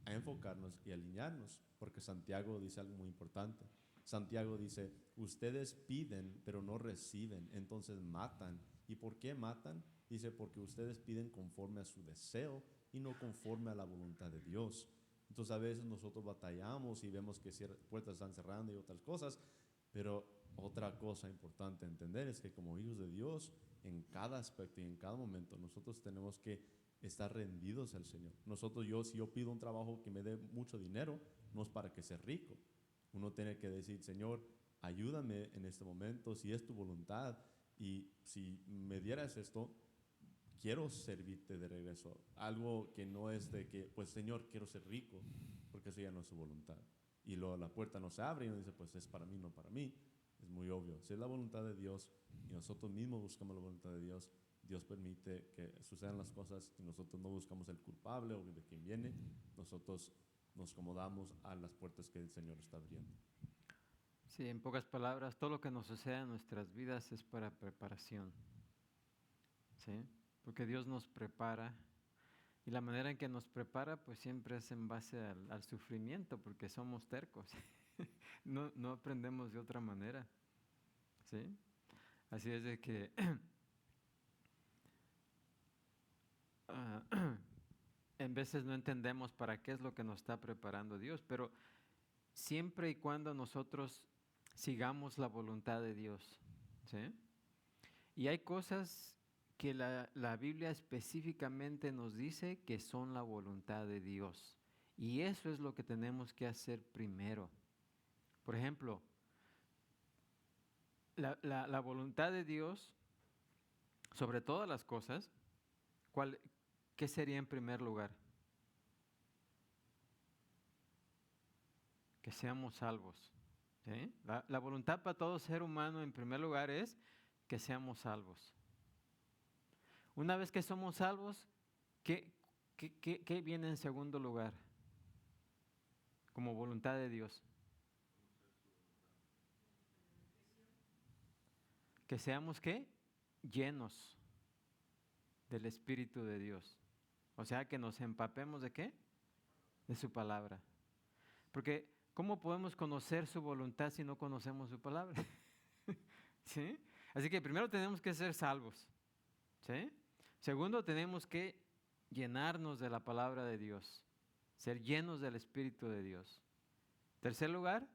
E: enfocarnos y alinearnos, porque Santiago dice algo muy importante. Santiago dice, ustedes piden, pero no reciben, entonces matan. ¿Y por qué matan? Dice, porque ustedes piden conforme a su deseo y no conforme a la voluntad de Dios. Entonces a veces nosotros batallamos y vemos que puertas están cerrando y otras cosas, pero otra cosa importante a entender es que como hijos de Dios, en cada aspecto y en cada momento, nosotros tenemos que estar rendidos al Señor. Si yo pido un trabajo que me dé mucho dinero, no es para que sea rico. Uno tiene que decir, Señor, ayúdame en este momento, si es tu voluntad, y si me dieras esto, quiero servirte de regreso. Algo que no es de que, pues Señor, quiero ser rico, porque eso ya no es su voluntad. Y luego la puerta no se abre y uno dice, pues es para mí, no para mí. Es muy obvio. Si es la voluntad de Dios y nosotros mismos buscamos la voluntad de Dios, Dios permite que sucedan las cosas y nosotros no buscamos el culpable o de quién viene. Nosotros nos acomodamos a las puertas que el Señor está abriendo.
A: Sí, en pocas palabras, todo lo que nos sucede en nuestras vidas es para preparación. ¿Sí? Porque Dios nos prepara. Y la manera en que nos prepara, pues siempre es en base al sufrimiento, porque somos tercos. No aprendemos de otra manera. ¿Sí? Así es de que en veces no entendemos para qué es lo que nos está preparando Dios, pero siempre y cuando nosotros sigamos la voluntad de Dios. ¿Sí? Y hay cosas que la Biblia específicamente nos dice que son la voluntad de Dios. Y eso es lo que tenemos que hacer primero. Por ejemplo, la voluntad de Dios sobre todas las cosas, ¿qué sería en primer lugar? Que seamos salvos. ¿Sí? La voluntad para todo ser humano en primer lugar es que seamos salvos. Una vez que somos salvos, ¿qué viene en segundo lugar? Como voluntad de Dios. Que seamos ¿qué? Llenos del Espíritu de Dios. O sea, que nos empapemos ¿de qué? De su palabra. Porque ¿cómo podemos conocer su voluntad si no conocemos su palabra? ¿Sí? Así que primero tenemos que ser salvos. ¿Sí? Segundo, tenemos que llenarnos de la palabra de Dios. Ser llenos del Espíritu de Dios. Tercer lugar.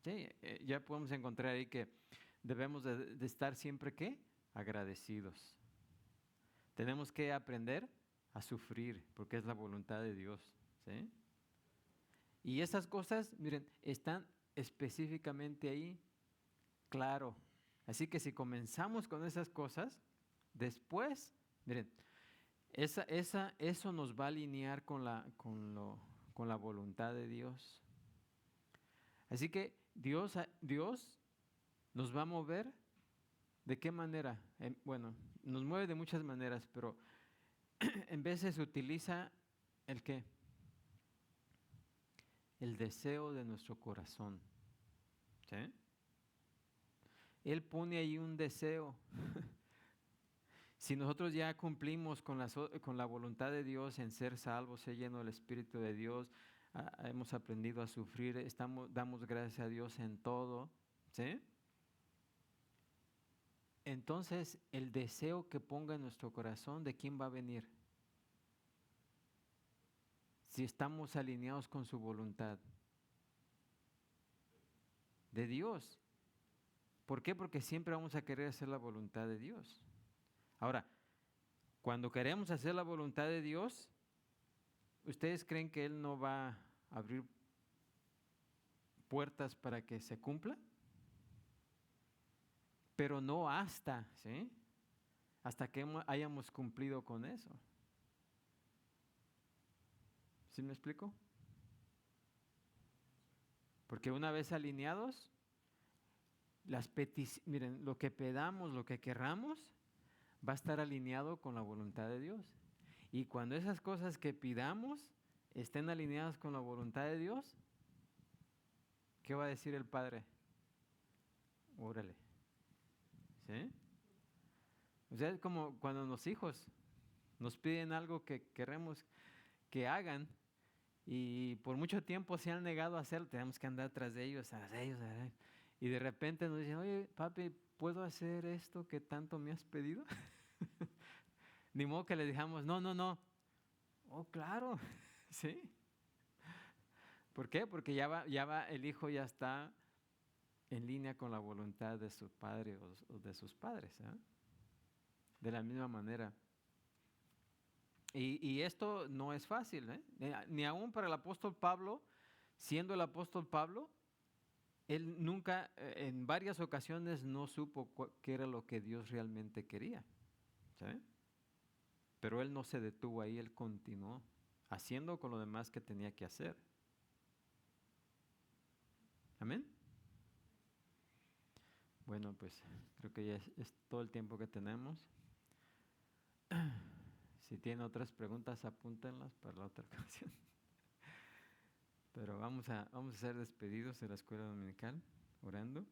A: Sí, ya podemos encontrar ahí que debemos de estar siempre ¿qué? Agradecidos. Tenemos que aprender a sufrir porque es la voluntad de Dios. ¿Sí? Y esas cosas, miren, están específicamente ahí, claro. Así que si comenzamos con esas cosas, después, miren, eso nos va a alinear con la voluntad de Dios. Así que Dios nos va a mover. ¿De qué manera? Bueno, nos mueve de muchas maneras, pero en veces utiliza ¿el qué? El deseo de nuestro corazón. ¿Sí? Él pone ahí un deseo. Si nosotros ya cumplimos con la voluntad de Dios en ser salvos, ser lleno del Espíritu de Dios, hemos aprendido a sufrir, damos gracias a Dios en todo, ¿sí? Entonces, el deseo que ponga en nuestro corazón, ¿de quién va a venir? Si estamos alineados con su voluntad. De Dios. ¿Por qué? Porque siempre vamos a querer hacer la voluntad de Dios. Ahora, cuando queremos hacer la voluntad de Dios, ¿ustedes creen que Él no va a abrir puertas para que se cumpla? Pero no hasta, ¿sí? Hasta que hayamos cumplido con eso. ¿Sí me explico? Porque una vez alineados, miren, lo que pedamos, lo que querramos, va a estar alineado con la voluntad de Dios. Y cuando esas cosas que pidamos estén alineadas con la voluntad de Dios, ¿qué va a decir el Padre? Órale. ¿Sí? O sea, es como cuando los hijos nos piden algo que queremos que hagan y por mucho tiempo se han negado a hacerlo, tenemos que andar tras de ellos, y de repente nos dicen, oye, papi, ¿puedo hacer esto que tanto me has pedido? Ni modo que le dijamos, no. Oh, claro, sí. ¿Por qué? Porque el hijo ya está en línea con la voluntad de su padre o de sus padres, ¿eh? De la misma manera. Y esto no es fácil, ¿eh? Ni aún para el apóstol Pablo, siendo el apóstol Pablo, él nunca, en varias ocasiones no supo qué era lo que Dios realmente quería, ¿sabe? Pero él no se detuvo ahí, él continuó haciendo con lo demás que tenía que hacer. Amén. Bueno, pues creo que ya es todo el tiempo que tenemos. Si tienen otras preguntas, apúntenlas para la otra ocasión. Pero vamos a ser despedidos de la escuela dominical, orando.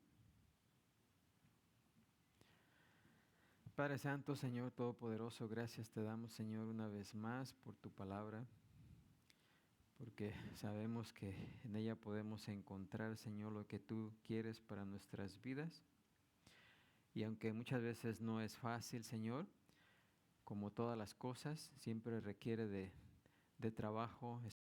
A: Padre Santo, Señor Todopoderoso, gracias te damos, Señor, una vez más por tu palabra, porque sabemos que en ella podemos encontrar, Señor, lo que tú quieres para nuestras vidas. Y aunque muchas veces no es fácil, Señor, como todas las cosas, siempre requiere de trabajo